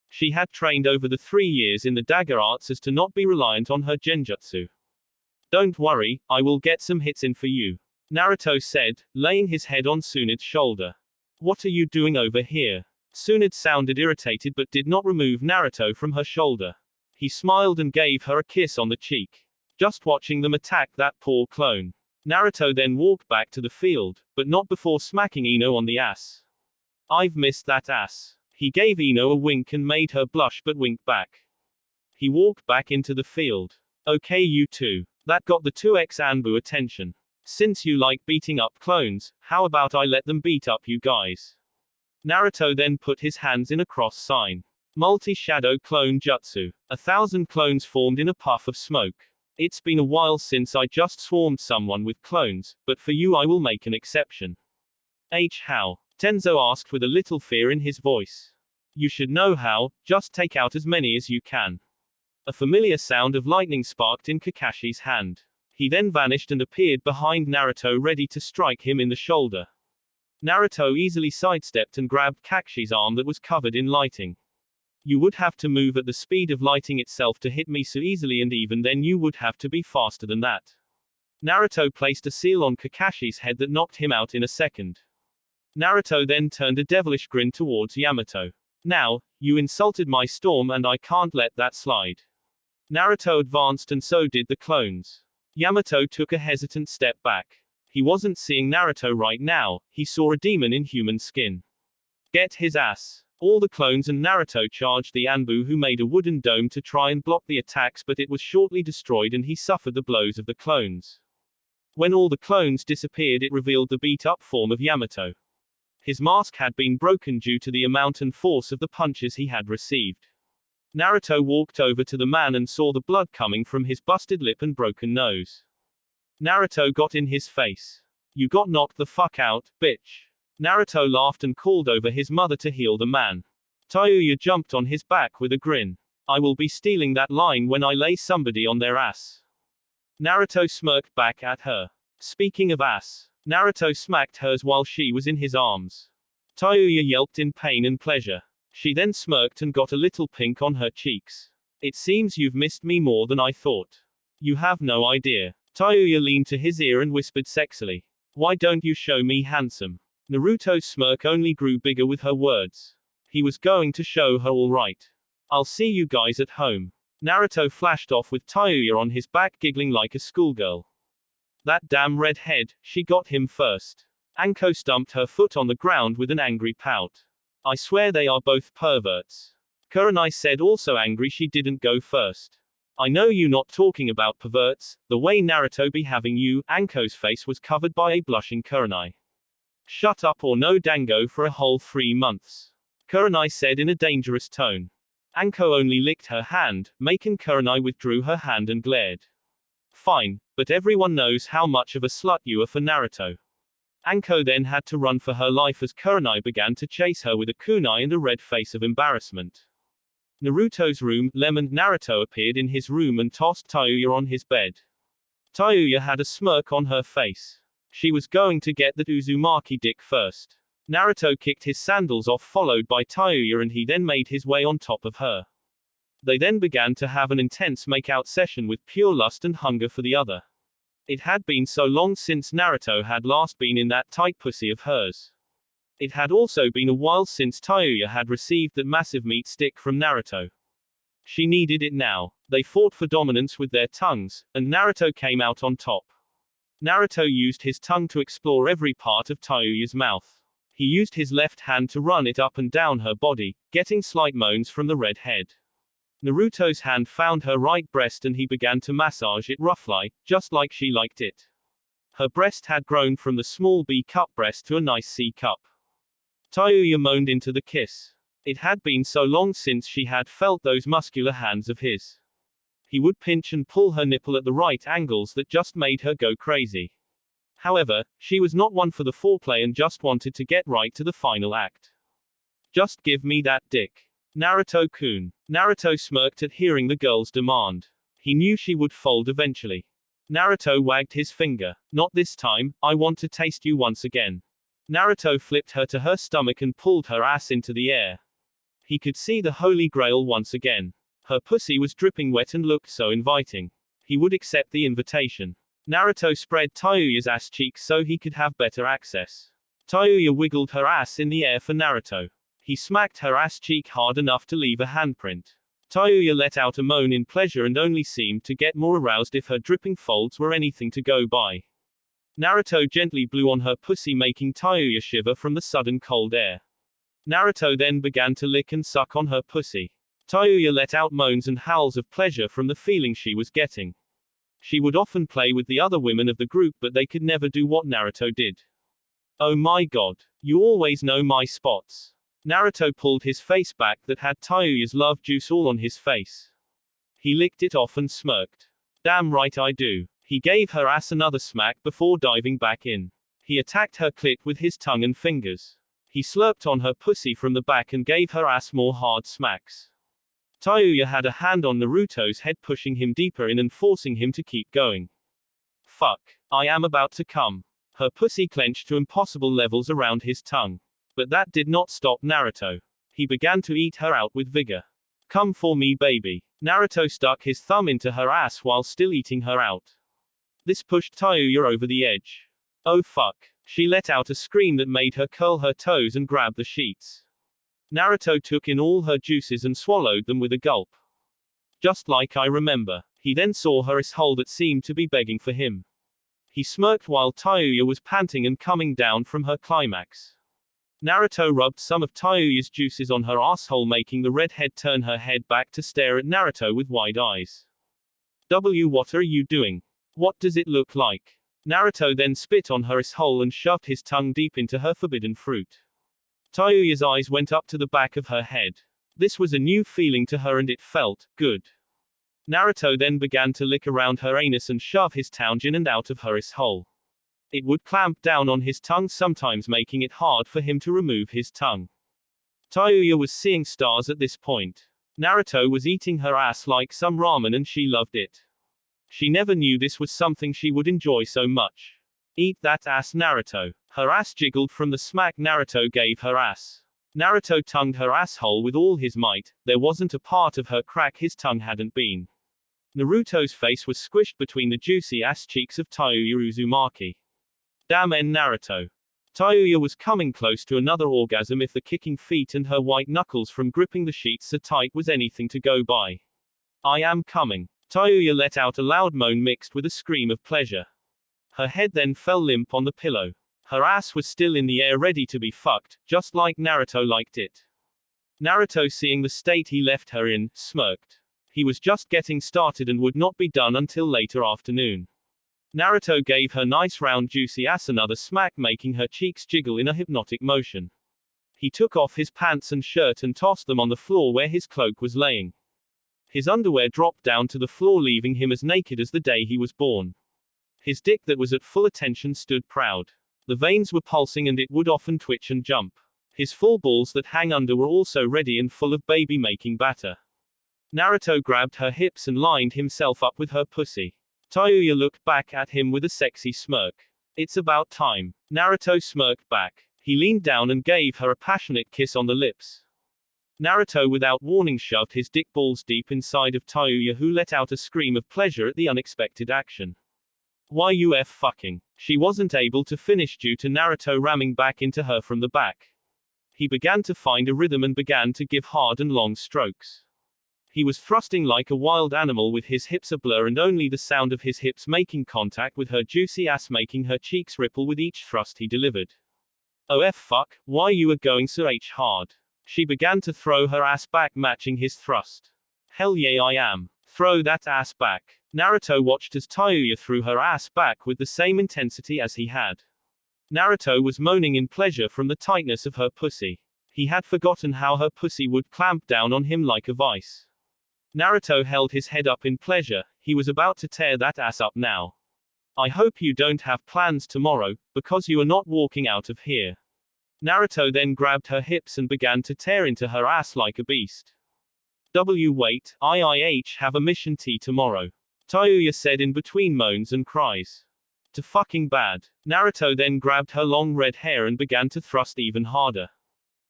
She had trained over the 3 years in the dagger arts as to not be reliant on her genjutsu. Don't worry, I will get some hits in for you, Naruto said, laying his head on Tsunade's shoulder. What are you doing over here? Tsunade sounded irritated but did not remove Naruto from her shoulder. He smiled and gave her a kiss on the cheek. Just watching them attack that poor clone. Naruto then walked back to the field, but not before smacking Ino on the ass. I've missed that ass. He gave Ino a wink and made her blush but winked back. He walked back into the field. Okay, you two. That got the 2x Anbu attention. Since you like beating up clones, how about I let them beat up you guys? Naruto then put his hands in a cross sign. Multi-shadow clone jutsu. 1,000 clones formed in a puff of smoke. It's been a while since I just swarmed someone with clones, but for you I will make an exception. How? Tenzo asked with a little fear in his voice. You should know how, just take out as many as you can. A familiar sound of lightning sparked in Kakashi's hand. He then vanished and appeared behind Naruto ready to strike him in the shoulder. Naruto easily sidestepped and grabbed Kakashi's arm that was covered in lighting. You would have to move at the speed of lighting itself to hit me so easily, and even then you would have to be faster than that. Naruto placed a seal on Kakashi's head that knocked him out in a second. Naruto then turned a devilish grin towards Yamato. Now, you insulted my storm and I can't let that slide. Naruto advanced and so did the clones. Yamato took a hesitant step back. He wasn't seeing Naruto right now, he saw a demon in human skin. Get his ass. All the clones and Naruto charged the Anbu, who made a wooden dome to try and block the attacks, but it was shortly destroyed and he suffered the blows of the clones. When all the clones disappeared, it revealed the beat-up form of Yamato. His mask had been broken due to the amount and force of the punches he had received. Naruto walked over to the man and saw the blood coming from his busted lip and broken nose. Naruto got in his face. You got knocked the fuck out, bitch. Naruto laughed and called over his mother to heal the man. Tayuya jumped on his back with a grin. I will be stealing that line when I lay somebody on their ass. Naruto smirked back at her. Speaking of ass, Naruto smacked hers while she was in his arms. Tayuya yelped in pain and pleasure. She then smirked and got a little pink on her cheeks. It seems you've missed me more than I thought. You have no idea. Tayuya leaned to his ear and whispered sexily. Why don't you show me handsome? Naruto's smirk only grew bigger with her words. He was going to show her all right. I'll see you guys at home. Naruto flashed off with Tayuya on his back giggling like a schoolgirl. That damn redhead, she got him first. Anko stumped her foot on the ground with an angry pout. I swear they are both perverts. Kurenai said, also angry she didn't go first. I know you not talking about perverts, the way Naruto be having you. Anko's face was covered by a blushing Kurenai. Shut up or no dango for a whole 3 months. Kurenai said in a dangerous tone. Anko only licked her hand, making Kurenai withdrew her hand and glared. Fine, but everyone knows how much of a slut you are for Naruto. Anko then had to run for her life as Kurenai began to chase her with a kunai and a red face of embarrassment. Naruto's room, Lemon. Naruto appeared in his room and tossed Tayuya on his bed. Tayuya had a smirk on her face. She was going to get that Uzumaki dick first. Naruto kicked his sandals off, followed by Tayuya, and he then made his way on top of her. They then began to have an intense make-out session with pure lust and hunger for the other. It had been so long since Naruto had last been in that tight pussy of hers. It had also been a while since Tayuya had received that massive meat stick from Naruto. She needed it now. They fought for dominance with their tongues, and Naruto came out on top. Naruto used his tongue to explore every part of Tayuya's mouth. He used his left hand to run it up and down her body, getting slight moans from the red head. Naruto's hand found her right breast and he began to massage it roughly, just like she liked it. Her breast had grown from the small B-cup breast to a nice C-cup. Tayuya moaned into the kiss. It had been so long since she had felt those muscular hands of his. He would pinch and pull her nipple at the right angles that just made her go crazy. However, she was not one for the foreplay and just wanted to get right to the final act. Just give me that dick. Naruto-kun. Naruto smirked at hearing the girl's demand. He knew she would fold eventually. Naruto wagged his finger. Not this time, I want to taste you once again. Naruto flipped her to her stomach and pulled her ass into the air. He could see the holy grail once again. Her pussy was dripping wet and looked so inviting. He would accept the invitation. Naruto spread Tayuya's ass cheeks so he could have better access. Tayuya wiggled her ass in the air for Naruto. He smacked her ass cheek hard enough to leave a handprint. Tayuya let out a moan in pleasure and only seemed to get more aroused if her dripping folds were anything to go by. Naruto gently blew on her pussy, making Tayuya shiver from the sudden cold air. Naruto then began to lick and suck on her pussy. Tayuya let out moans and howls of pleasure from the feeling she was getting. She would often play with the other women of the group, but they could never do what Naruto did. Oh my god. You always know my spots. Naruto pulled his face back that had Tayuya's love juice all on his face. He licked it off and smirked. Damn right I do. He gave her ass another smack before diving back in. He attacked her clit with his tongue and fingers. He slurped on her pussy from the back and gave her ass more hard smacks. Tayuya had a hand on Naruto's head, pushing him deeper in and forcing him to keep going. Fuck. I am about to come. Her pussy clenched to impossible levels around his tongue. But that did not stop Naruto. He began to eat her out with vigor. Come for me, baby. Naruto stuck his thumb into her ass while still eating her out. This pushed Tayuya over the edge. Oh fuck. She let out a scream that made her curl her toes and grab the sheets. Naruto took in all her juices and swallowed them with a gulp. Just like I remember. He then saw her asshole that seemed to be begging for him. He smirked while Tayuya was panting and coming down from her climax. Naruto rubbed some of Tayuya's juices on her asshole, making the redhead turn her head back to stare at Naruto with wide eyes. What are you doing? What does it look like? Naruto then spit on her asshole and shoved his tongue deep into her forbidden fruit. Tayuya's eyes went up to the back of her head. This was a new feeling to her and it felt good. Naruto then began to lick around her anus and shove his tongue in and out of her asshole. It would clamp down on his tongue, sometimes making it hard for him to remove his tongue. Tayuya was seeing stars at this point. Naruto was eating her ass like some ramen and she loved it. She never knew this was something she would enjoy so much. Eat that ass, Naruto. Her ass jiggled from the smack Naruto gave her ass. Naruto tongued her asshole with all his might. There wasn't a part of her crack his tongue hadn't been. Naruto's face was squished between the juicy ass cheeks of Tayuya Uzumaki. Damn Naruto. Tayuya was coming close to another orgasm if the kicking feet and her white knuckles from gripping the sheets so tight was anything to go by. I am coming. Tayuya let out a loud moan mixed with a scream of pleasure. Her head then fell limp on the pillow. Her ass was still in the air ready to be fucked, just like Naruto liked it. Naruto, seeing the state he left her in, smirked. He was just getting started and would not be done until later afternoon. Naruto gave her nice round juicy ass another smack, making her cheeks jiggle in a hypnotic motion. He took off his pants and shirt and tossed them on the floor where his cloak was laying. His underwear dropped down to the floor, leaving him as naked as the day he was born. His dick that was at full attention stood proud. The veins were pulsing and it would often twitch and jump. His full balls that hang under were also ready and full of baby-making batter. Naruto grabbed her hips and lined himself up with her pussy. Tayuya looked back at him with a sexy smirk. It's about time. Naruto smirked back. He leaned down and gave her a passionate kiss on the lips. Naruto without warning shoved his dick balls deep inside of Tayuya, who let out a scream of pleasure at the unexpected action. Why you fucking? She wasn't able to finish due to Naruto ramming back into her from the back. He began to find a rhythm and began to give hard and long strokes. He was thrusting like a wild animal with his hips a blur and only the sound of his hips making contact with her juicy ass making her cheeks ripple with each thrust he delivered. Oh fuck, why you are going so hard? She began to throw her ass back, matching his thrust. Hell yeah I am. Throw that ass back. Naruto watched as Tayuya threw her ass back with the same intensity as he had. Naruto was moaning in pleasure from the tightness of her pussy. He had forgotten how her pussy would clamp down on him like a vice. Naruto held his head up in pleasure. He was about to tear that ass up now. I hope you don't have plans tomorrow, because you are not walking out of here. Naruto then grabbed her hips and began to tear into her ass like a beast. Wait, IIH have a mission T tomorrow. Tayuya said in between moans and cries. To fucking bad. Naruto then grabbed her long red hair and began to thrust even harder.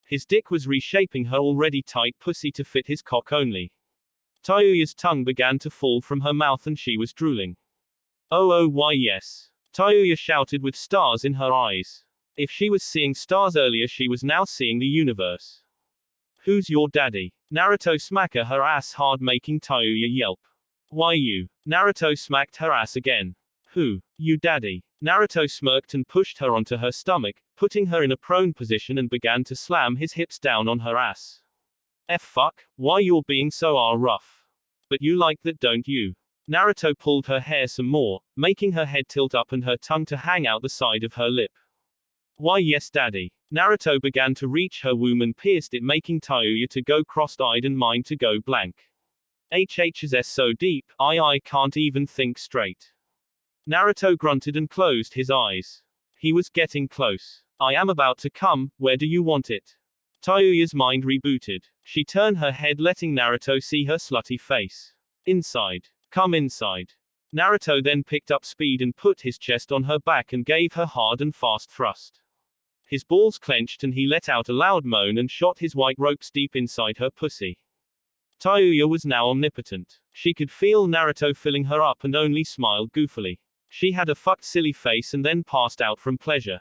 His dick was reshaping her already tight pussy to fit his cock only. Tayuya's tongue began to fall from her mouth and she was drooling. Oh why yes. Tayuya shouted with stars in her eyes. If she was seeing stars earlier, she was now seeing the universe. Who's your daddy? Naruto smacked her ass hard, making Tayuya yelp. Why you? Naruto smacked her ass again. Who? You daddy. Naruto smirked and pushed her onto her stomach, putting her in a prone position and began to slam his hips down on her ass. Fuck, why you're being so rough. But you like that, don't you? Naruto pulled her hair some more, making her head tilt up and her tongue to hang out the side of her lip. Why yes daddy. Naruto began to reach her womb and pierced it, making Tayuya to go cross-eyed and mine to go blank. HH's so deep, I can't even think straight. Naruto grunted and closed his eyes. He was getting close. I am about to come, where do you want it? Tayuya's mind rebooted. She turned her head, letting Naruto see her slutty face. Inside. Come inside. Naruto then picked up speed and put his chest on her back and gave her hard and fast thrust. His balls clenched and he let out a loud moan and shot his white ropes deep inside her pussy. Tayuya was now omnipotent. She could feel Naruto filling her up and only smiled goofily. She had a fucked silly face and then passed out from pleasure.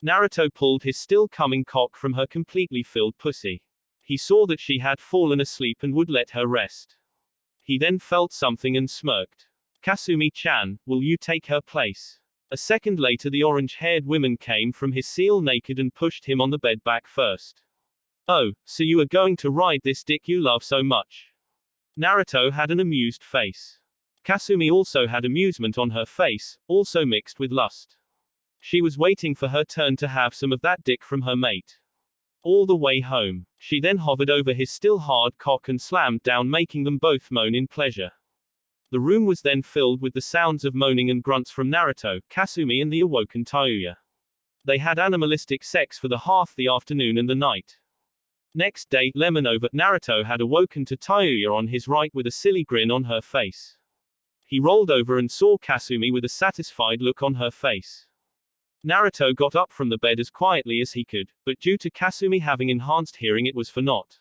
Naruto pulled his still coming cock from her completely filled pussy. He saw that she had fallen asleep and would let her rest. He then felt something and smirked. Kasumi-chan, will you take her place? A second later the orange-haired woman came from his seal naked and pushed him on the bed back first. Oh, so you are going to ride this dick you love so much? Naruto had an amused face. Kasumi also had amusement on her face, also mixed with lust. She was waiting for her turn to have some of that dick from her mate. All the way home, she then hovered over his still hard cock and slammed down, making them both moan in pleasure. The room was then filled with the sounds of moaning and grunts from Naruto, Kasumi and the awoken Tayuya. They had animalistic sex for half the afternoon and the night. Next day, Lemon over, Naruto had awoken to Tayuya on his right with a silly grin on her face. He rolled over and saw Kasumi with a satisfied look on her face. Naruto got up from the bed as quietly as he could, but due to Kasumi having enhanced hearing it was for naught.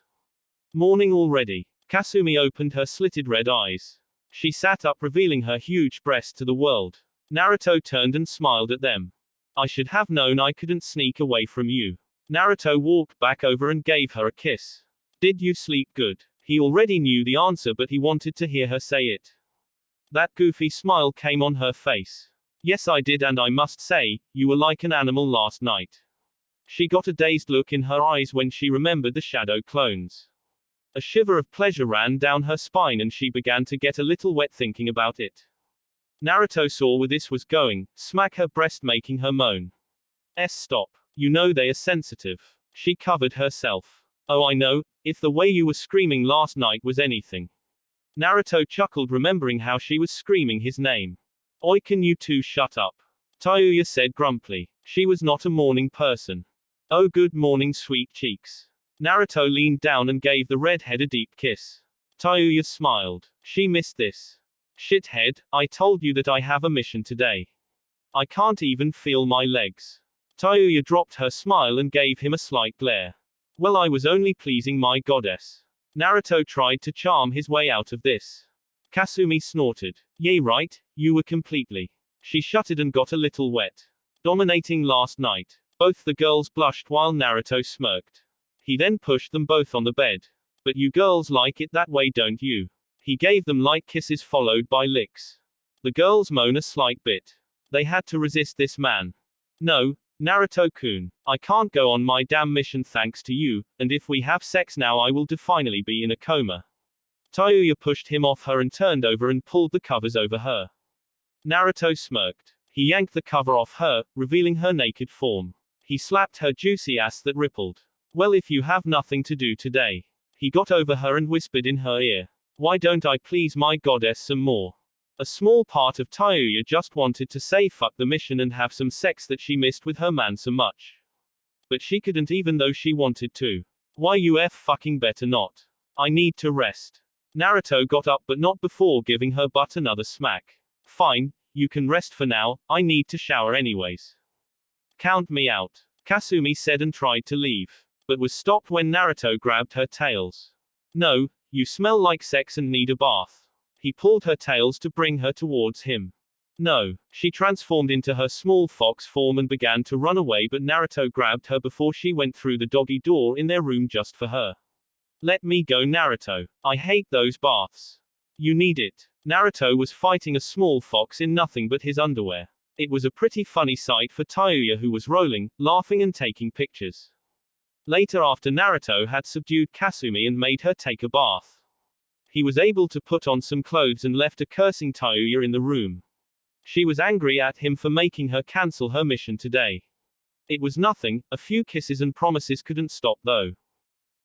Morning already. Kasumi opened her slitted red eyes. She sat up, revealing her huge breast to the world. Naruto turned and smiled at them. I should have known I couldn't sneak away from you. Naruto walked back over and gave her a kiss. Did you sleep good? He already knew the answer, but he wanted to hear her say it. That goofy smile came on her face. Yes I did, and I must say, you were like an animal last night. She got a dazed look in her eyes when she remembered the shadow clones. A shiver of pleasure ran down her spine and she began to get a little wet thinking about it. Naruto saw where this was going, smack her breast making her moan. Stop. You know they are sensitive. She covered herself. Oh I know, if the way you were screaming last night was anything. Naruto chuckled, remembering how she was screaming his name. Oi, can you two shut up? Tayuya said grumpily. She was not a morning person. Oh good morning sweet cheeks. Naruto leaned down and gave the redhead a deep kiss. Tayuya smiled. She missed this. Shithead, I told you that I have a mission today. I can't even feel my legs. Tayuya dropped her smile and gave him a slight glare. Well, I was only pleasing my goddess. Naruto tried to charm his way out of this. Kasumi snorted. Yay right, you were completely. She shuddered and got a little wet. Dominating last night. Both the girls blushed while Naruto smirked. He then pushed them both on the bed. But you girls like it that way, don't you? He gave them light kisses followed by licks. The girls moan a slight bit. They had to resist this man. No, Naruto-kun, I can't go on my damn mission thanks to you, and if we have sex now I will definitely be in a coma. Tayuya pushed him off her and turned over and pulled the covers over her. Naruto smirked. He yanked the cover off her, revealing her naked form. He slapped her juicy ass that rippled. Well, if you have nothing to do today. He got over her and whispered in her ear. Why don't I please my goddess some more? A small part of Tayuya just wanted to say fuck the mission and have some sex that she missed with her man so much. But she couldn't even though she wanted to. Why you fucking better not. I need to rest. Naruto got up but not before giving her butt another smack. Fine, you can rest for now, I need to shower anyways. Count me out. Kasumi said and tried to leave. But was stopped when Naruto grabbed her tails. No, you smell like sex and need a bath. He pulled her tails to bring her towards him. No, she transformed into her small fox form and began to run away, but Naruto grabbed her before she went through the doggy door in their room just for her. Let me go Naruto. I hate those baths. You need it. Naruto was fighting a small fox in nothing but his underwear. It was a pretty funny sight for Tayuya, who was rolling, laughing and taking pictures. Later, after Naruto had subdued Kasumi and made her take a bath, he was able to put on some clothes and left a cursing Tayuya in the room. She was angry at him for making her cancel her mission today. It was nothing, a few kisses and promises couldn't stop though.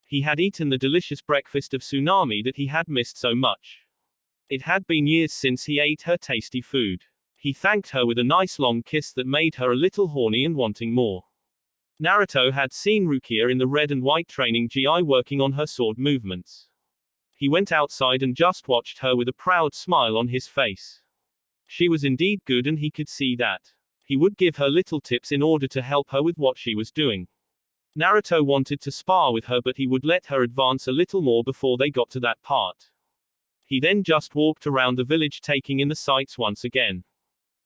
He had eaten the delicious breakfast of Tsunami that he had missed so much. It had been years since he ate her tasty food. He thanked her with a nice long kiss that made her a little horny and wanting more. Naruto had seen Rukia in the red and white training GI working on her sword movements. He went outside and just watched her with a proud smile on his face. She was indeed good and he could see that. He would give her little tips in order to help her with what she was doing. Naruto wanted to spar with her, but he would let her advance a little more before they got to that part. He then just walked around the village taking in the sights once again.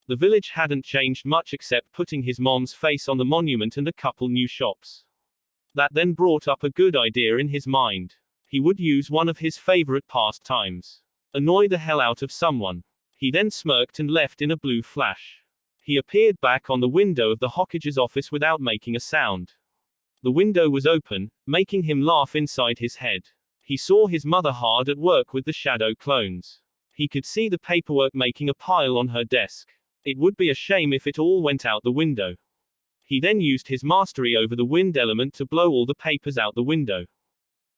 The village hadn't changed much except putting his mom's face on the monument and a couple new shops. That then brought up a good idea in his mind. He would use one of his favorite pastimes. Annoy the hell out of someone. He then smirked and left in a blue flash. He appeared back on the window of the Hokage's office without making a sound. The window was open, making him laugh inside his head. He saw his mother hard at work with the shadow clones. He could see the paperwork making a pile on her desk. It would be a shame if it all went out the window. He then used his mastery over the wind element to blow all the papers out the window.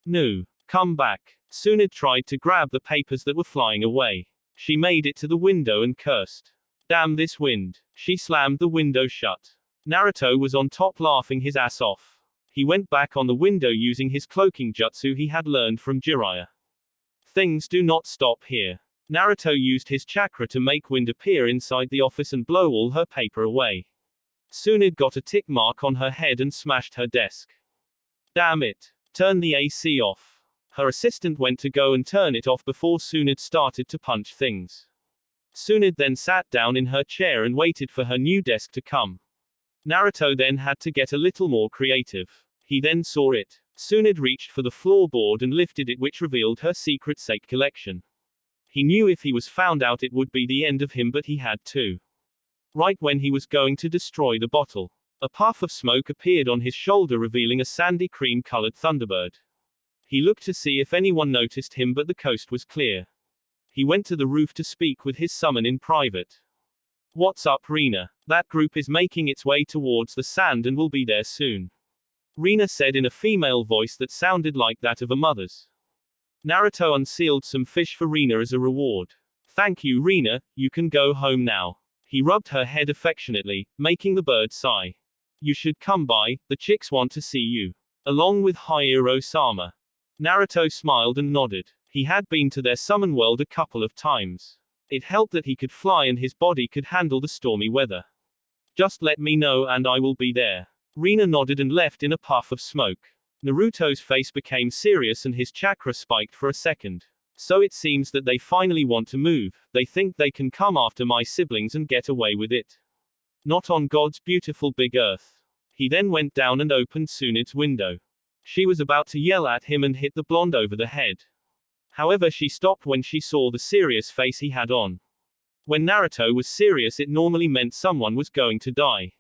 No. Come back. Tsunade tried to grab the papers that were flying away. She made it to the window and cursed. Damn this wind. She slammed the window shut. Naruto was on top laughing his ass off. He went back on the window using his cloaking jutsu he had learned from Jiraiya. Things do not stop here. Naruto used his chakra to make wind appear inside the office and blow all her paper away. Tsunade got a tick mark on her head and smashed her desk. Damn it. Turn the AC off. Her assistant went to go and turn it off before Tsunade started to punch things. Tsunade then sat down in her chair and waited for her new desk to come. Naruto then had to get a little more creative. He then saw it. Tsunade reached for the floorboard and lifted it, which revealed her secret sake collection. He knew if he was found out it would be the end of him, but he had to. Right when he was going to destroy the bottle, a puff of smoke appeared on his shoulder, revealing a sandy cream-colored thunderbird. He looked to see if anyone noticed him, but the coast was clear. He went to the roof to speak with his summon in private. What's up, Rina? That group is making its way towards the sand and will be there soon. Rina said in a female voice that sounded like that of a mother's. Naruto unsealed some fish for Rina as a reward. Thank you, Rina, you can go home now. He rubbed her head affectionately, making the bird sigh. You should come by, the chicks want to see you. Along with Hiro-sama. Naruto smiled and nodded. He had been to their summon world a couple of times. It helped that he could fly and his body could handle the stormy weather. Just let me know and I will be there. Rina nodded and left in a puff of smoke. Naruto's face became serious and his chakra spiked for a second. So it seems that they finally want to move. They think they can come after my siblings and get away with it. Not on God's beautiful big earth. He then went down and opened Tsunade's window. She was about to yell at him and hit the blonde over the head. However, she stopped when she saw the serious face he had on. When Naruto was serious, it normally meant someone was going to die.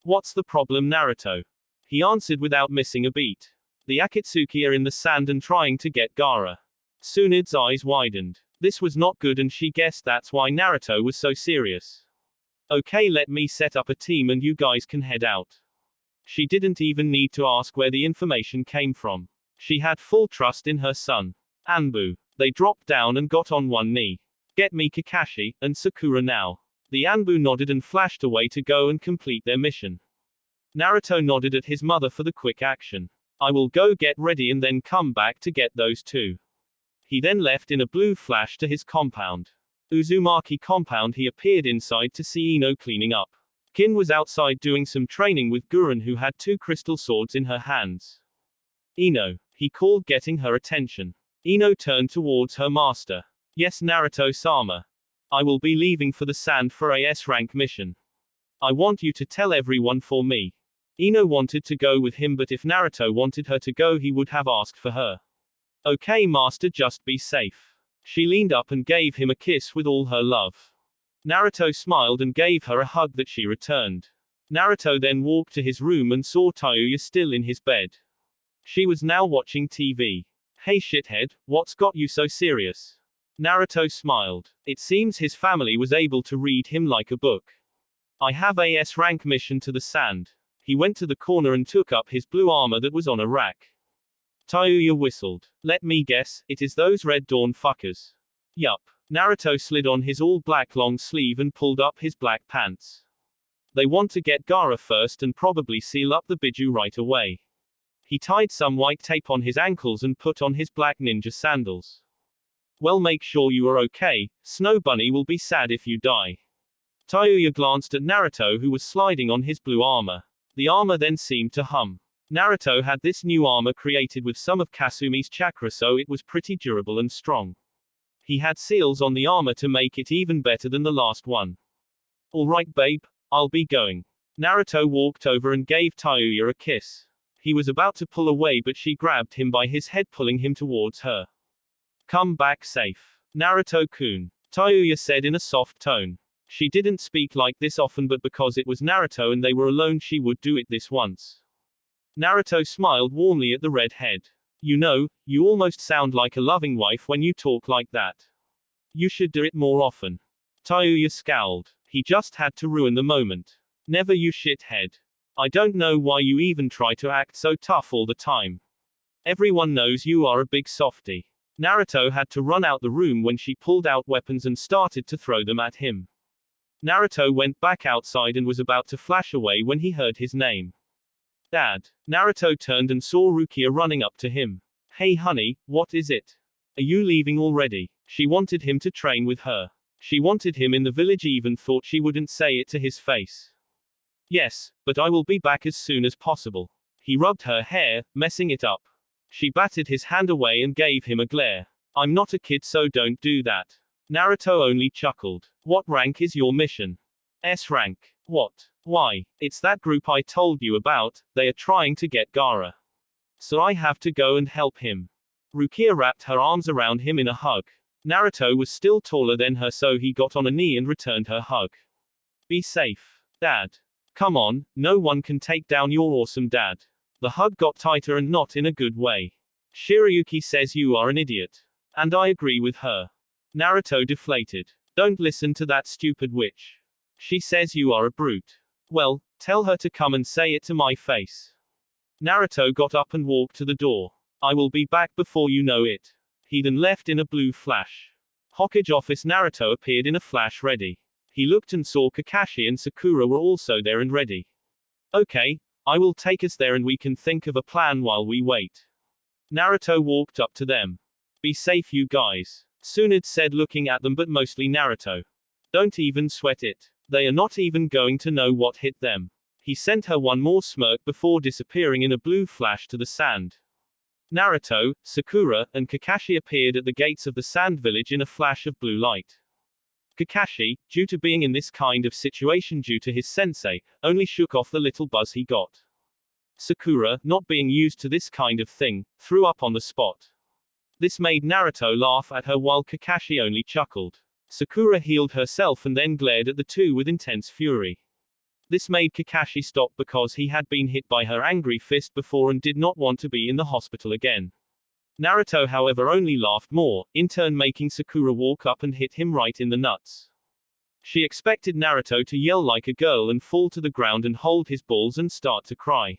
What's the problem, Naruto? He answered without missing a beat. The akatsuki are in the sand and trying to get Gaara. Tsunade's eyes widened. This was not good and she guessed that's why Naruto was so serious. Okay, let me set up a team and you guys can head out. She didn't even need to ask where the information came from. She had full trust in her son. Anbu. They dropped down and got on one knee. Get me Kakashi and Sakura now. The Anbu nodded and flashed away to go and complete their mission. Naruto nodded at his mother for the quick action. I will go get ready and then come back to get those two. He then left in a blue flash to his compound. Uzumaki compound. He appeared inside to see Ino cleaning up. Kin was outside doing some training with Gurren, who had two crystal swords in her hands. Ino, he called, getting her attention. Ino turned towards her master. Yes, Naruto-sama. I will be leaving for the sand for a S-rank mission. I want you to tell everyone for me. Ino wanted to go with him, but if Naruto wanted her to go, he would have asked for her. Okay, master, just be safe. She leaned up and gave him a kiss with all her love. Naruto smiled and gave her a hug that she returned. Naruto then walked to his room and saw Tayuya still in his bed. She was now watching TV. Hey shithead, what's got you so serious? Naruto smiled. It seems his family was able to read him like a book. I have a S-rank mission to the sand. He went to the corner and took up his blue armor that was on a rack. Tayuya whistled. Let me guess, it is those Red Dawn fuckers. Yup. Naruto slid on his all-black long sleeve and pulled up his black pants. They want to get Gaara first and probably seal up the Biju right away. He tied some white tape on his ankles and put on his black ninja sandals. Well, make sure you are okay, Snow Bunny will be sad if you die. Tayuya glanced at Naruto, who was sliding on his blue armor. The armor then seemed to hum. Naruto had this new armor created with some of Kasumi's chakra, so it was pretty durable and strong. He had seals on the armor to make it even better than the last one. Alright babe, I'll be going. Naruto walked over and gave Tayuya a kiss. He was about to pull away, but she grabbed him by his head, pulling him towards her. Come back safe, Naruto-kun, Tayuya said in a soft tone. She didn't speak like this often, but because it was Naruto and they were alone, she would do it this once. Naruto smiled warmly at the redhead. You know, you almost sound like a loving wife when you talk like that. You should do it more often. Tayuya scowled. He just had to ruin the moment. Never, you shithead. I don't know why you even try to act so tough all the time. Everyone knows you are a big softie. Naruto had to run out the room when she pulled out weapons and started to throw them at him. Naruto went back outside and was about to flash away when he heard his name. Dad. Naruto turned and saw Rukia running up to him. Hey honey, what is it? Are you leaving already? She wanted him to train with her. She wanted him in the village, even thought she wouldn't say it to his face. Yes, but I will be back as soon as possible. He rubbed her hair, messing it up. She batted his hand away and gave him a glare. I'm not a kid, so don't do that. Naruto only chuckled. What rank is your mission? S rank. What? Why? It's that group I told you about, they are trying to get Gaara. So I have to go and help him. Rukia wrapped her arms around him in a hug. Naruto was still taller than her, so he got on a knee and returned her hug. Be safe, Dad. Come on, no one can take down your awesome dad. The hug got tighter and not in a good way. Shirayuki says you are an idiot. And I agree with her. Naruto deflated. Don't listen to that stupid witch. She says you are a brute. Well, tell her to come and say it to my face. Naruto got up and walked to the door. I will be back before you know it. He then left in a blue flash. Hokage office. Naruto appeared in a flash ready. He looked and saw Kakashi and Sakura were also there and ready. Okay, I will take us there and we can think of a plan while we wait. Naruto walked up to them. Be safe you guys. Tsunade said, looking at them but mostly Naruto. Don't even sweat it. They are not even going to know what hit them. He sent her one more smirk before disappearing in a blue flash to the sand. Naruto, Sakura, and Kakashi appeared at the gates of the sand village in a flash of blue light. Kakashi, due to being in this kind of situation due to his sensei, only shook off the little buzz he got. Sakura, not being used to this kind of thing, threw up on the spot. This made Naruto laugh at her while Kakashi only chuckled. Sakura healed herself and then glared at the two with intense fury. This made Kakashi stop because he had been hit by her angry fist before and did not want to be in the hospital again. Naruto, however, only laughed more, in turn making Sakura walk up and hit him right in the nuts. She expected Naruto to yell like a girl and fall to the ground and hold his balls and start to cry.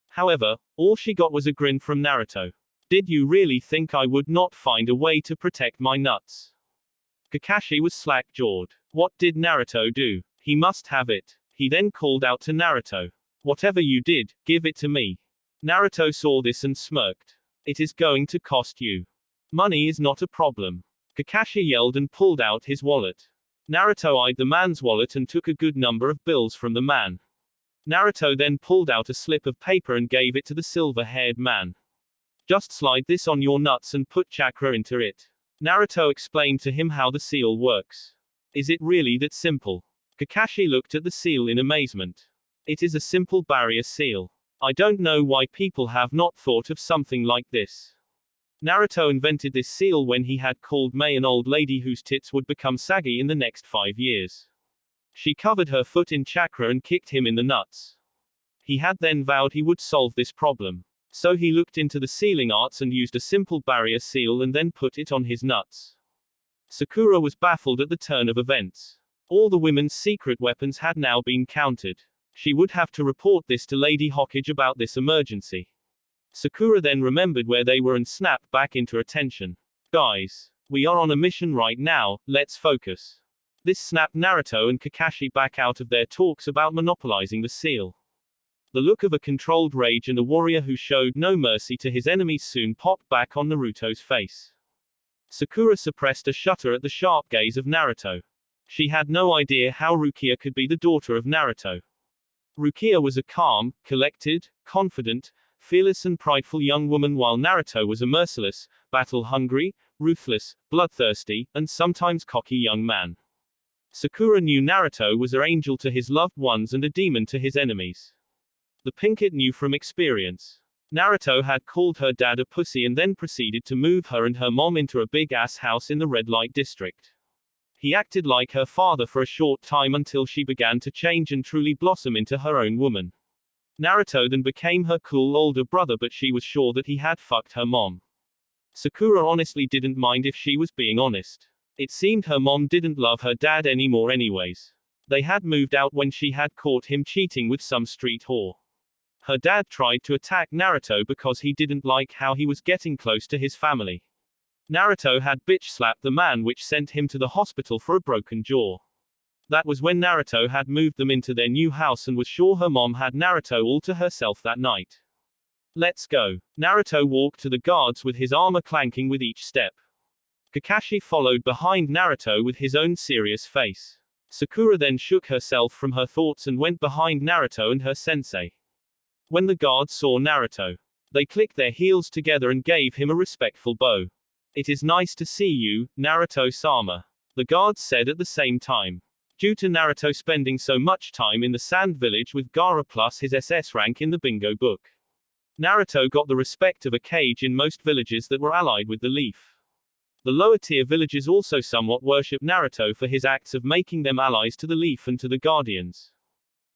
However, all she got was a grin from Naruto. Did you really think I would not find a way to protect my nuts? Kakashi was slack-jawed. What did Naruto do? He must have it. He then called out to Naruto. Whatever you did, give it to me. Naruto saw this and smirked. It is going to cost you. Money is not a problem. Kakashi yelled and pulled out his wallet. Naruto eyed the man's wallet and took a good number of bills from the man. Naruto then pulled out a slip of paper and gave it to the silver-haired man. Just slide this on your nuts and put chakra into it. Naruto explained to him how the seal works. Is it really that simple? Kakashi looked at the seal in amazement. It is a simple barrier seal. I don't know why people have not thought of something like this. Naruto invented this seal when he had called Mei an old lady whose tits would become saggy in the next 5 years. She covered her foot in chakra and kicked him in the nuts. He had then vowed he would solve this problem. So he looked into the sealing arts and used a simple barrier seal and then put it on his nuts. Sakura was baffled at the turn of events. All the women's secret weapons had now been counted. She would have to report this to Lady Hokage about this emergency. Sakura then remembered where they were and snapped back into attention. Guys, we are on a mission right now, let's focus. This snapped Naruto and Kakashi back out of their talks about monopolizing the seal. The look of a controlled rage and a warrior who showed no mercy to his enemies soon popped back on Naruto's face. Sakura suppressed a shudder at the sharp gaze of Naruto. She had no idea how Rukia could be the daughter of Naruto. Rukia was a calm, collected, confident, fearless and prideful young woman while Naruto was a merciless, battle-hungry, ruthless, bloodthirsty, and sometimes cocky young man. Sakura knew Naruto was an angel to his loved ones and a demon to his enemies. The Pinkett knew from experience. Naruto had called her dad a pussy and then proceeded to move her and her mom into a big-ass house in the red light district. He acted like her father for a short time until she began to change and truly blossom into her own woman. Naruto then became her cool older brother, but she was sure that he had fucked her mom. Sakura honestly didn't mind if she was being honest. It seemed her mom didn't love her dad anymore anyways. They had moved out when she had caught him cheating with some street whore. Her dad tried to attack Naruto because he didn't like how he was getting close to his family. Naruto had bitch-slapped the man, which sent him to the hospital for a broken jaw. That was when Naruto had moved them into their new house and was sure her mom had Naruto all to herself that night. Let's go. Naruto walked to the guards with his armor clanking with each step. Kakashi followed behind Naruto with his own serious face. Sakura then shook herself from her thoughts and went behind Naruto and her sensei. When the guards saw Naruto, they clicked their heels together and gave him a respectful bow. It is nice to see you, Naruto-sama, the guards said at the same time. Due to Naruto spending so much time in the Sand Village with Gaara plus his SS rank in the bingo book, Naruto got the respect of a Kage in most villages that were allied with the Leaf. The lower tier villages also somewhat worship Naruto for his acts of making them allies to the Leaf and to the Guardians.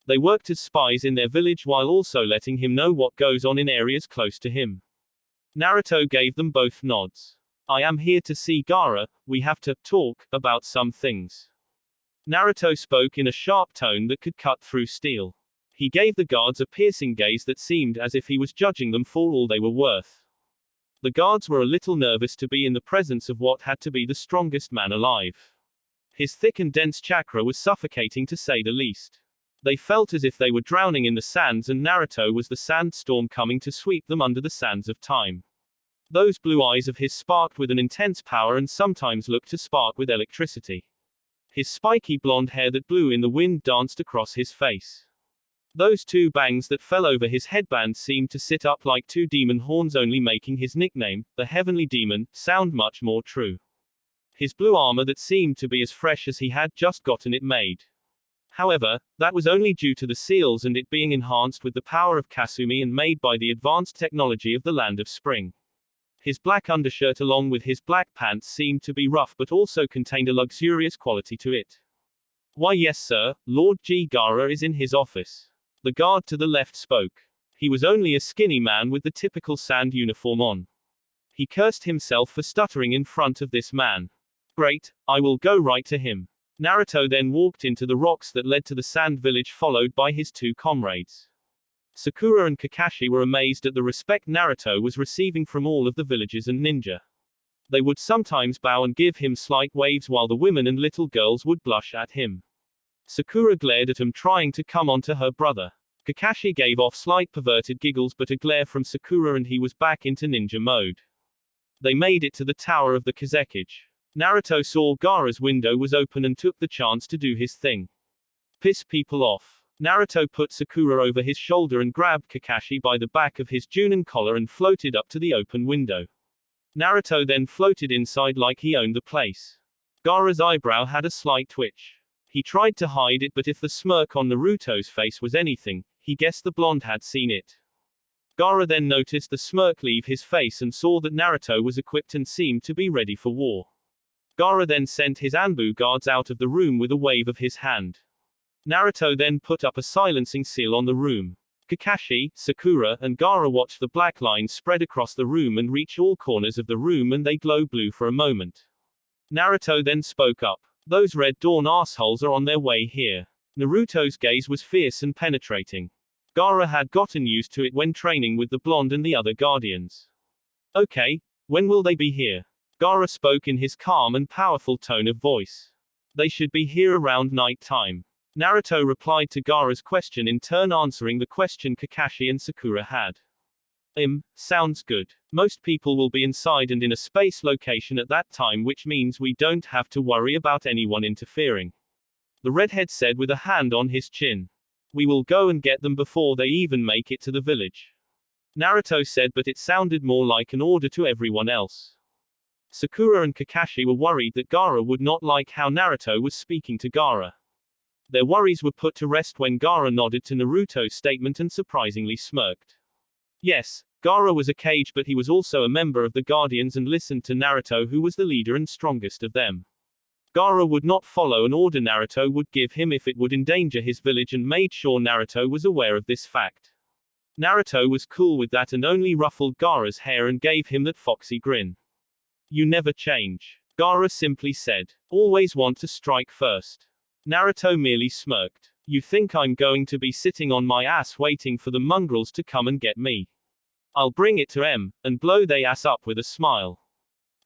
They worked as spies in their village while also letting him know what goes on in areas close to him. Naruto gave them both nods. I am here to see Gaara, we have to talk about some things. Naruto spoke in a sharp tone that could cut through steel. He gave the guards a piercing gaze that seemed as if he was judging them for all they were worth. The guards were a little nervous to be in the presence of what had to be the strongest man alive. His thick and dense chakra was suffocating to say the least. They felt as if they were drowning in the sands and Naruto was the sandstorm coming to sweep them under the sands of time. Those blue eyes of his sparked with an intense power and sometimes looked to spark with electricity. His spiky blonde hair that blew in the wind danced across his face. Those two bangs that fell over his headband seemed to sit up like two demon horns, only making his nickname, the Heavenly Demon, sound much more true. His blue armor that seemed to be as fresh as he had just gotten it made. However, that was only due to the seals and it being enhanced with the power of Kasumi and made by the advanced technology of the Land of Spring. His black undershirt along with his black pants seemed to be rough but also contained a luxurious quality to it. Why yes sir, Lord G. Gaara is in his office. The guard to the left spoke. He was only a skinny man with the typical sand uniform on. He cursed himself for stuttering in front of this man. Great, I will go right to him. Naruto then walked into the rocks that led to the sand village followed by his two comrades. Sakura and Kakashi were amazed at the respect Naruto was receiving from all of the villagers and ninja. They would sometimes bow and give him slight waves while the women and little girls would blush at him. Sakura glared at him trying to come onto her brother. Kakashi gave off slight perverted giggles but a glare from Sakura and he was back into ninja mode. They made it to the tower of the Kazekage. Naruto saw Gaara's window was open and took the chance to do his thing. Piss people off. Naruto put Sakura over his shoulder and grabbed Kakashi by the back of his Junin collar and floated up to the open window. Naruto then floated inside like he owned the place. Gaara's eyebrow had a slight twitch. He tried to hide it but if the smirk on Naruto's face was anything, he guessed the blonde had seen it. Gaara then noticed the smirk leave his face and saw that Naruto was equipped and seemed to be ready for war. Gaara then sent his Anbu guards out of the room with a wave of his hand. Naruto then put up a silencing seal on the room. Kakashi, Sakura, and Gaara watched the black lines spread across the room and reach all corners of the room, and they glow blue for a moment. Naruto then spoke up. Those Red Dawn assholes are on their way here. Naruto's gaze was fierce and penetrating. Gaara had gotten used to it when training with the blonde and the other guardians. Okay, when will they be here? Gaara spoke in his calm and powerful tone of voice. They should be here around night time. Naruto replied to Gaara's question, in turn answering the question Kakashi and Sakura had. Sounds good. Most people will be inside and in a space location at that time, which means we don't have to worry about anyone interfering. The redhead said with a hand on his chin. We will go and get them before they even make it to the village. Naruto said, but it sounded more like an order to everyone else. Sakura and Kakashi were worried that Gaara would not like how Naruto was speaking to Gaara. Their worries were put to rest when Gaara nodded to Naruto's statement and surprisingly smirked. Yes, Gaara was a Kage, but he was also a member of the Guardians and listened to Naruto, who was the leader and strongest of them. Gaara would not follow an order Naruto would give him if it would endanger his village, and made sure Naruto was aware of this fact. Naruto was cool with that and only ruffled Gaara's hair and gave him that foxy grin. You never change. Gaara simply said. Always want to strike first. Naruto merely smirked. You think I'm going to be sitting on my ass waiting for the mongrels to come and get me? I'll bring it to and blow they ass up with a smile.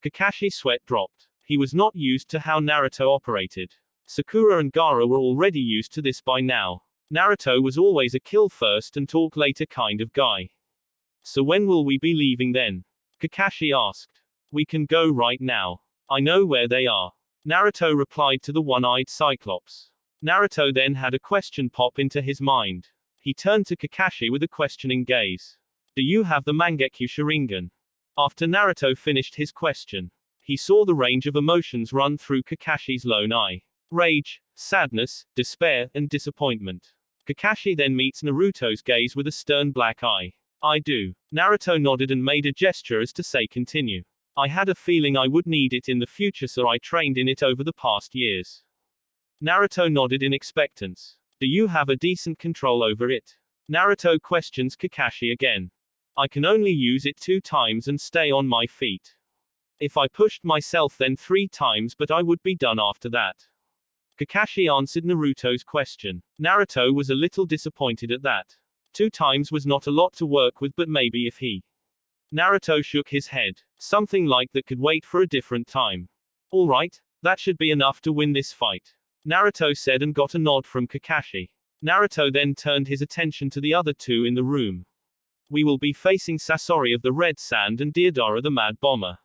Kakashi's sweat dropped. He was not used to how Naruto operated. Sakura and Gaara were already used to this by now. Naruto was always a kill first and talk later kind of guy. So when will we be leaving then? Kakashi asked. We can go right now. I know where they are. Naruto replied to the one-eyed Cyclops. Naruto then had a question pop into his mind. He turned to Kakashi with a questioning gaze. Do you have the Mangekyo Sharingan? After Naruto finished his question, he saw the range of emotions run through Kakashi's lone eye. Rage, sadness, despair, and disappointment. Kakashi then meets Naruto's gaze with a stern black eye. I do. Naruto nodded and made a gesture as to say continue. I had a feeling I would need it in the future, so I trained in it over the past years. Naruto nodded in expectance. Do you have a decent control over it? Naruto questions Kakashi again. I can only use it 2 times and stay on my feet. If I pushed myself then 3 times, but I would be done after that. Kakashi answered Naruto's question. Naruto was a little disappointed at that. 2 times was not a lot to work with, but maybe if he. Naruto shook his head. Something like that could wait for a different time. Alright, that should be enough to win this fight. Naruto said and got a nod from Kakashi. Naruto then turned his attention to the other 2 in the room. We will be facing Sasori of the Red Sand and Deidara the Mad Bomber.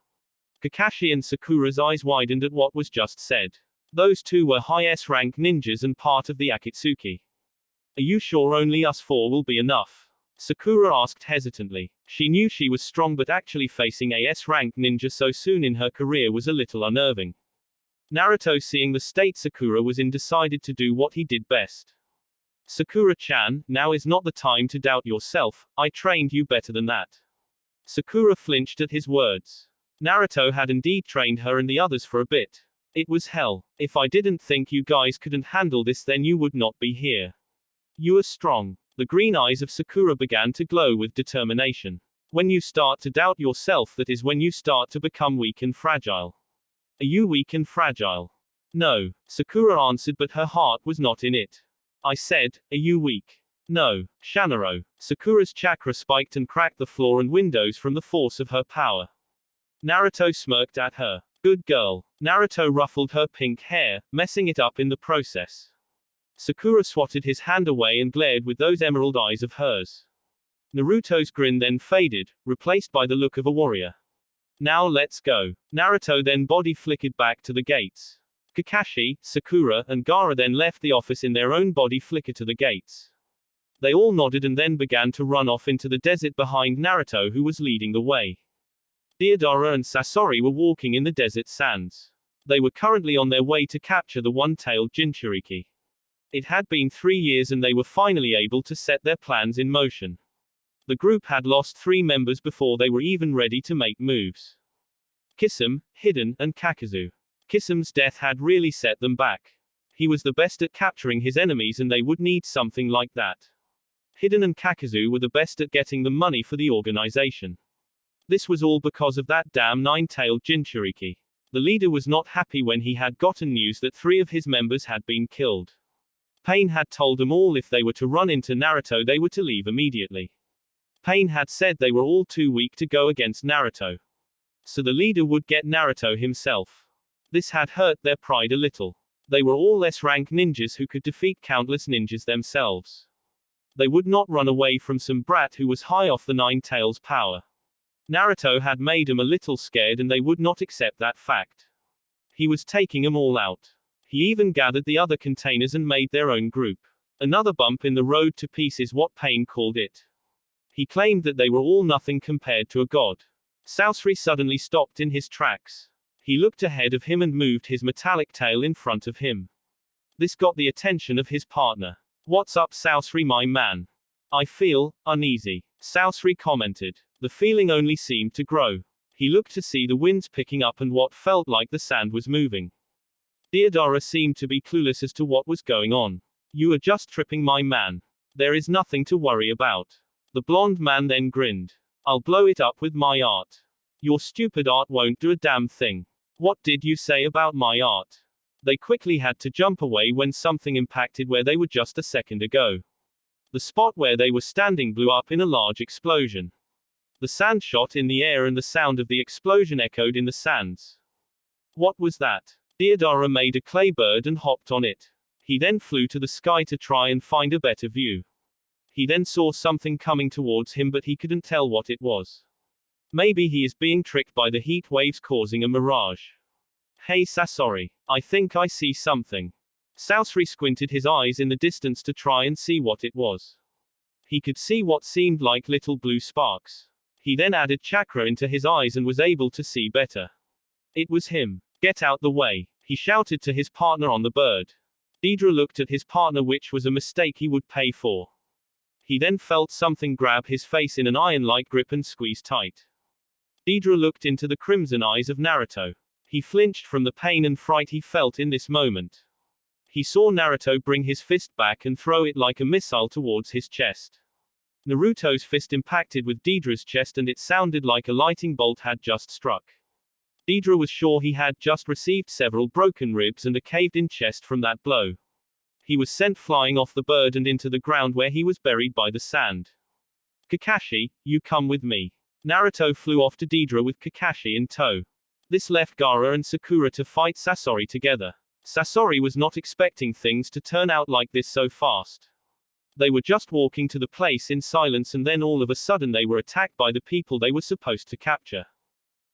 Kakashi and Sakura's eyes widened at what was just said. Those 2 were high S-rank ninjas and part of the Akatsuki. Are you sure only us 4 will be enough? Sakura asked hesitantly. She knew she was strong, but actually facing a S-rank ninja so soon in her career was a little unnerving. Naruto, seeing the state Sakura was in, decided to do what he did best. Sakura-chan, now is not the time to doubt yourself, I trained you better than that. Sakura flinched at his words. Naruto had indeed trained her and the others for a bit. It was hell. If I didn't think you guys couldn't handle this, then you would not be here. You are strong. The green eyes of Sakura began to glow with determination. When you start to doubt yourself, that is when you start to become weak and fragile. Are you weak and fragile? No, Sakura answered, but her heart was not in it. I said, are you weak? No, Shanaro. Sakura's chakra spiked and cracked the floor and windows from the force of her power. Naruto smirked at her. Good girl. Naruto ruffled her pink hair, messing it up in the process. Sakura swatted his hand away and glared with those emerald eyes of hers. Naruto's grin then faded, replaced by the look of a warrior. Now let's go. Naruto then body flickered back to the gates. Kakashi, Sakura, and Gaara then left the office in their own body flicker to the gates. They all nodded and then began to run off into the desert behind Naruto, who was leading the way. Deidara and Sasori were walking in the desert sands. They were currently on their way to capture the one-tailed Jinchuriki. It had been 3 years and they were finally able to set their plans in motion. The group had lost 3 members before they were even ready to make moves. Kisame, Hiden, and Kakazu. Kisame's death had really set them back. He was the best at capturing his enemies and they would need something like that. Hiden and Kakazu were the best at getting the money for the organization. This was all because of that damn 9-tailed Jinchuriki. The leader was not happy when he had gotten news that 3 of his members had been killed. Pain had told them all if they were to run into Naruto they were to leave immediately. Pain had said they were all too weak to go against Naruto. So the leader would get Naruto himself. This had hurt their pride a little. They were all S-rank ninjas who could defeat countless ninjas themselves. They would not run away from some brat who was high off the 9 tails power. Naruto had made them a little scared and they would not accept that fact. He was taking them all out. He even gathered the other containers and made their own group. Another bump in the road to peace is what Pain called it. He claimed that they were all nothing compared to a god. Sasori suddenly stopped in his tracks. He looked ahead of him and moved his metallic tail in front of him. This got the attention of his partner. "What's up, Sasori, my man?" "I feel uneasy," Sasori commented. The feeling only seemed to grow. He looked to see the winds picking up and what felt like the sand was moving. Deodara seemed to be clueless as to what was going on. "You are just tripping, my man. There is nothing to worry about." The blonde man then grinned. "I'll blow it up with my art." "Your stupid art won't do a damn thing." "What did you say about my art?" They quickly had to jump away when something impacted where they were just a second ago. The spot where they were standing blew up in a large explosion. The sand shot in the air and the sound of the explosion echoed in the sands. What was that? Deodara made a clay bird and hopped on it. He then flew to the sky to try and find a better view. He then saw something coming towards him but he couldn't tell what it was. Maybe he is being tricked by the heat waves causing a mirage. "Hey Sasori, I think I see something." Sasori squinted his eyes in the distance to try and see what it was. He could see what seemed like little blue sparks. He then added chakra into his eyes and was able to see better. It was him. "Get out the way," he shouted to his partner on the bird. Deidara looked at his partner, which was a mistake he would pay for. He then felt something grab his face in an iron-like grip and squeeze tight. Deidara looked into the crimson eyes of Naruto. He flinched from the pain and fright he felt in this moment. He saw Naruto bring his fist back and throw it like a missile towards his chest. Naruto's fist impacted with Deidara's chest and it sounded like a lightning bolt had just struck. Deidara was sure he had just received several broken ribs and a caved-in chest from that blow. He was sent flying off the bird and into the ground where he was buried by the sand. "Kakashi, you come with me." Naruto flew off to Deidara with Kakashi in tow. This left Gaara and Sakura to fight Sasori together. Sasori was not expecting things to turn out like this so fast. They were just walking to the place in silence and then all of a sudden they were attacked by the people they were supposed to capture.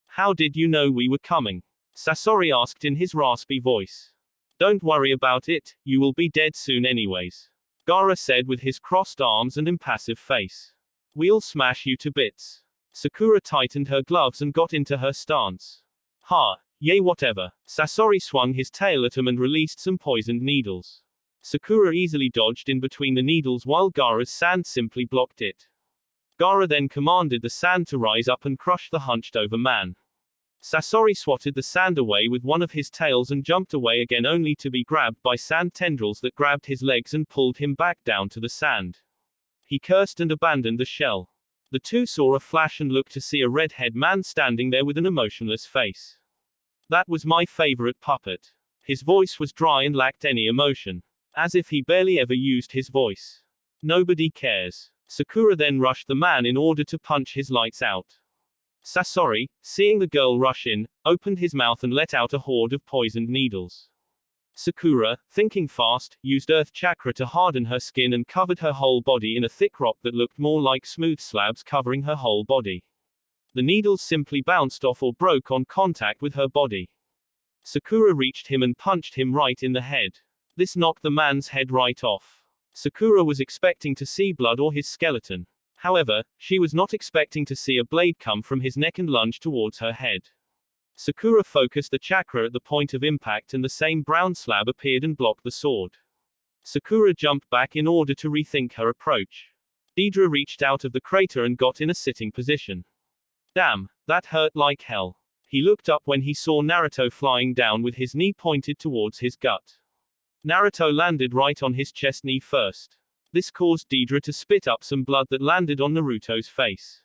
"How did you know we were coming?" Sasori asked in his raspy voice. "Don't worry about it, you will be dead soon anyways," Gaara said with his crossed arms and impassive face. "We'll smash you to bits." Sakura tightened her gloves and got into her stance. "Ha, yay whatever." Sasori swung his tail at him and released some poisoned needles. Sakura easily dodged in between the needles while Gaara's sand simply blocked it. Gaara then commanded the sand to rise up and crush the hunched-over man. Sasori swatted the sand away with one of his tails and jumped away again only to be grabbed by sand tendrils that grabbed his legs and pulled him back down to the sand. He cursed and abandoned the shell. The two saw a flash and looked to see a red-haired man standing there with an emotionless face. "That was my favorite puppet." His voice was dry and lacked any emotion. As if he barely ever used his voice. "Nobody cares." Sakura then rushed the man in order to punch his lights out. Sasori, seeing the girl rush in, opened his mouth and let out a horde of poisoned needles. Sakura, thinking fast, used earth chakra to harden her skin and covered her whole body in a thick rock that looked more like smooth slabs covering her whole body. The needles simply bounced off or broke on contact with her body. Sakura reached him and punched him right in the head. This knocked the man's head right off. Sakura was expecting to see blood or his skeleton. However, she was not expecting to see a blade come from his neck and lunge towards her head. Sakura focused the chakra at the point of impact and the same brown slab appeared and blocked the sword. Sakura jumped back in order to rethink her approach. Deidre reached out of the crater and got in a sitting position. Damn, that hurt like hell. He looked up when he saw Naruto flying down with his knee pointed towards his gut. Naruto landed right on his chest knee first. This caused Deidre to spit up some blood that landed on Naruto's face.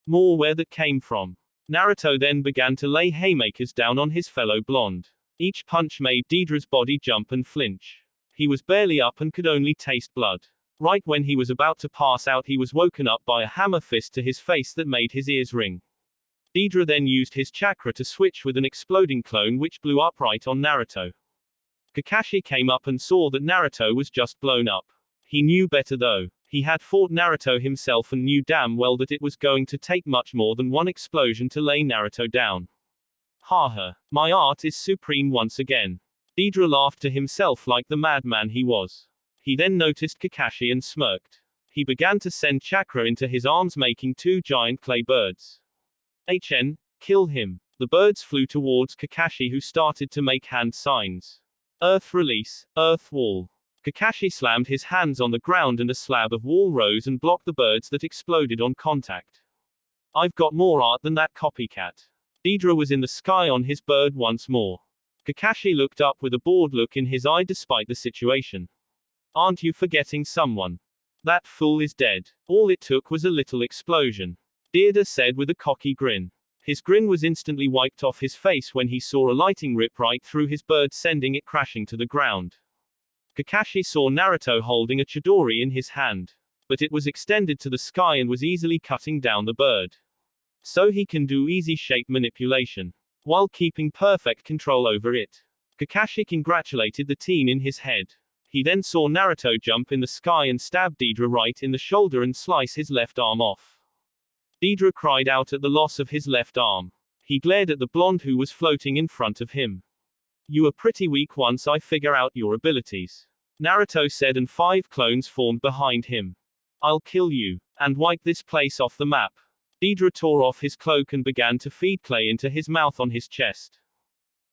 More where that came from. Naruto then began to lay haymakers down on his fellow blonde. Each punch made Deidre's body jump and flinch. He was barely up and could only taste blood. Right when he was about to pass out, he was woken up by a hammer fist to his face that made his ears ring. Deidre then used his chakra to switch with an exploding clone which blew up right on Naruto. Kakashi came up and saw that Naruto was just blown up. He knew better though. He had fought Naruto himself and knew damn well that it was going to take much more than one explosion to lay Naruto down. Haha, my art is supreme once again. Deidre laughed to himself like the madman he was. He then noticed Kakashi and smirked. He began to send chakra into his arms, making two giant clay birds. Kill him. The birds flew towards Kakashi, who started to make hand signs. Earth release, earth wall. Kakashi slammed his hands on the ground and a slab of wall rose and blocked the birds that exploded on contact. I've got more art than that copycat. Deidre was in the sky on his bird once more. Kakashi looked up with a bored look in his eye despite the situation. Aren't you forgetting someone? That fool is dead. All it took was a little explosion. Deidre said with a cocky grin. His grin was instantly wiped off his face when he saw a lightning rip right through his bird, sending it crashing to the ground. Kakashi saw Naruto holding a chidori in his hand. But it was extended to the sky and was easily cutting down the bird. So he can do easy shape manipulation, while keeping perfect control over it. Kakashi congratulated the teen in his head. He then saw Naruto jump in the sky and stab Deidre right in the shoulder and slice his left arm off. Deidre cried out at the loss of his left arm. He glared at the blonde who was floating in front of him. You are pretty weak once I figure out your abilities, Naruto said, and 5 clones formed behind him. I'll kill you, and wipe this place off the map. Deidre tore off his cloak and began to feed clay into his mouth on his chest.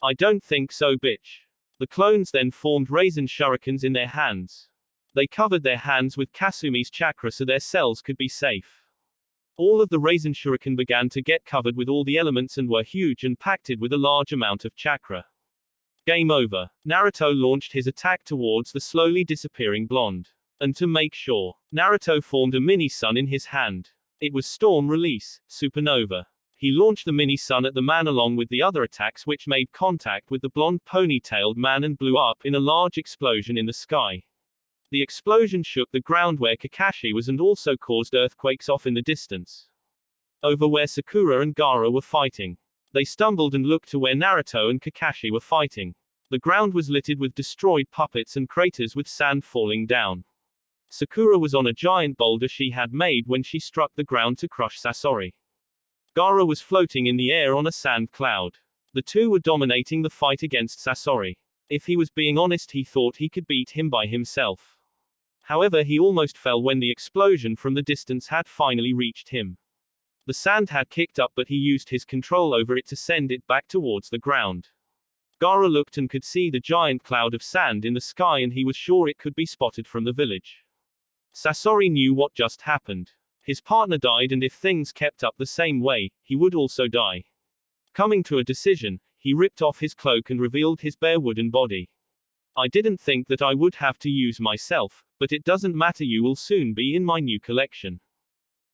I don't think so, bitch. The clones then formed raisin shurikens in their hands. They covered their hands with Kasumi's chakra so their cells could be safe. All of the raisin shuriken began to get covered with all the elements and were huge and packed with a large amount of chakra. Game over. Naruto launched his attack towards the slowly disappearing blonde. And to make sure, Naruto formed a mini-sun in his hand. It was Storm Release, Supernova. He launched the mini-sun at the man along with the other attacks, which made contact with the blonde ponytailed man and blew up in a large explosion in the sky. The explosion shook the ground where Kakashi was and also caused earthquakes off in the distance. Over where Sakura and Gaara were fighting. They stumbled and looked to where Naruto and Kakashi were fighting. The ground was littered with destroyed puppets and craters with sand falling down. Sakura was on a giant boulder she had made when she struck the ground to crush Sasori. Gaara was floating in the air on a sand cloud. The two were dominating the fight against Sasori. If he was being honest, he thought he could beat him by himself. However, he almost fell when the explosion from the distance had finally reached him. The sand had kicked up, but he used his control over it to send it back towards the ground. Gaara looked and could see the giant cloud of sand in the sky, and he was sure it could be spotted from the village. Sasori knew what just happened. His partner died, and if things kept up the same way, he would also die. Coming to a decision, he ripped off his cloak and revealed his bare wooden body. I didn't think that I would have to use myself, but it doesn't matter, you will soon be in my new collection.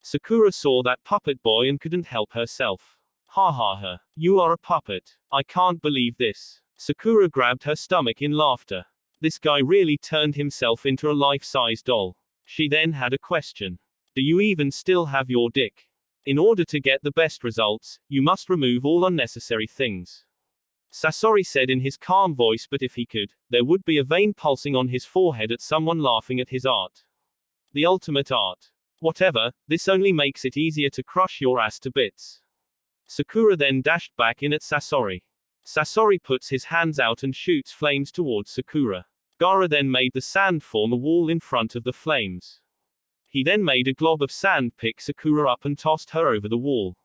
Sakura saw that puppet boy and couldn't help herself. Ha ha ha. You are a puppet. I can't believe this. Sakura grabbed her stomach in laughter. This guy really turned himself into a life-size doll. She then had a question. Do you even still have your dick? In order to get the best results, you must remove all unnecessary things. Sasori said in his calm voice, but if he could, there would be a vein pulsing on his forehead at someone laughing at his art. The ultimate art. Whatever, this only makes it easier to crush your ass to bits. Sakura then dashed back in at Sasori. Sasori puts his hands out and shoots flames towards Sakura. Gaara then made the sand form a wall in front of the flames. He then made a glob of sand, pick Sakura up and tossed her over the wall.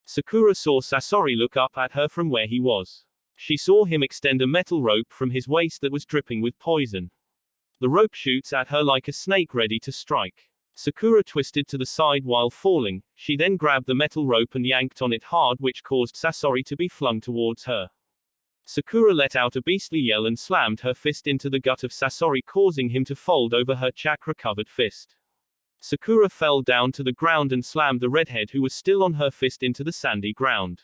Sakura saw Sasori look up at her from where he was. She saw him extend a metal rope from his waist that was dripping with poison. The rope shoots at her like a snake ready to strike. Sakura twisted to the side while falling. She then grabbed the metal rope and yanked on it hard, which caused Sasori to be flung towards her. Sakura let out a beastly yell and slammed her fist into the gut of Sasori, causing him to fold over her chakra-covered fist. Sakura fell down to the ground and slammed the redhead, who was still on her fist, into the sandy ground.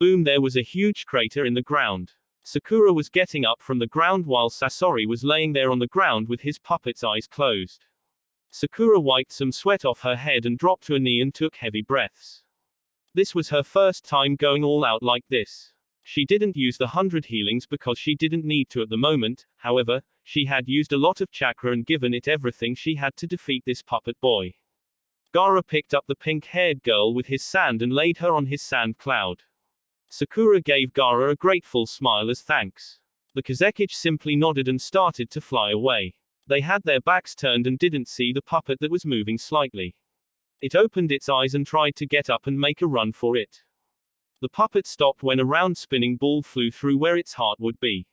Boom! There was a huge crater in the ground. Sakura was getting up from the ground while Sasori was laying there on the ground with his puppet's eyes closed. Sakura wiped some sweat off her head and dropped to a knee and took heavy breaths. This was her first time going all out like this. She didn't use the 100 healings because she didn't need to at the moment. However, she had used a lot of chakra and given it everything she had to defeat this puppet boy. Gaara picked up the pink-haired girl with his sand and laid her on his sand cloud. Sakura gave Gaara a grateful smile as thanks. The Kazekage simply nodded and started to fly away. They had their backs turned and didn't see the puppet that was moving slightly. It opened its eyes and tried to get up and make a run for it. The puppet stopped when a round spinning ball flew through where its heart would be.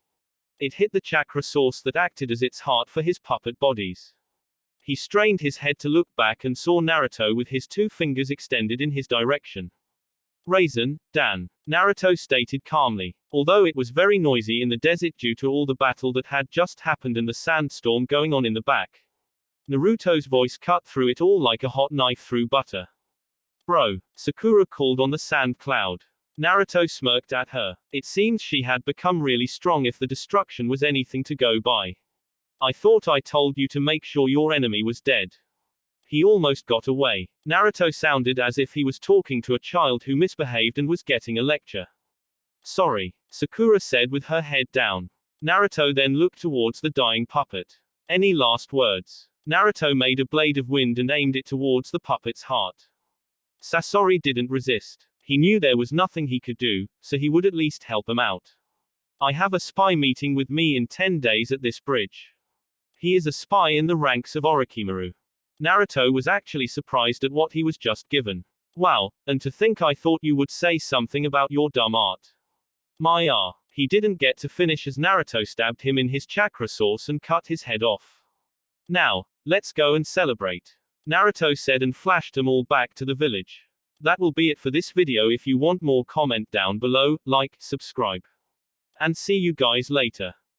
It hit the chakra source that acted as its heart for his puppet bodies. He strained his head to look back and saw Naruto with his 2 fingers extended in his direction. "Raisin, Dan," Naruto stated calmly. Although it was very noisy in the desert due to all the battle that had just happened and the sandstorm going on in the back, Naruto's voice cut through it all like a hot knife through butter. "Bro," Sakura called on the sand cloud. Naruto smirked at her. It seemed she had become really strong if the destruction was anything to go by. "I thought I told you to make sure your enemy was dead. He almost got away." Naruto sounded as if he was talking to a child who misbehaved and was getting a lecture. "Sorry," Sakura said with her head down. Naruto then looked towards the dying puppet. "Any last words?" Naruto made a blade of wind and aimed it towards the puppet's heart. Sasori didn't resist. He knew there was nothing he could do, so he would at least help him out. "I have a spy meeting with me in 10 days at this bridge. He is a spy in the ranks of Orochimaru." Naruto was actually surprised at what he was just given. "Wow, and to think I thought you would say something about your dumb art." He didn't get to finish as Naruto stabbed him in his chakra source and cut his head off. "Now, let's go and celebrate," Naruto said and flashed them all back to the village. That will be it for this video. If you want more, comment down below, like, subscribe. And see you guys later.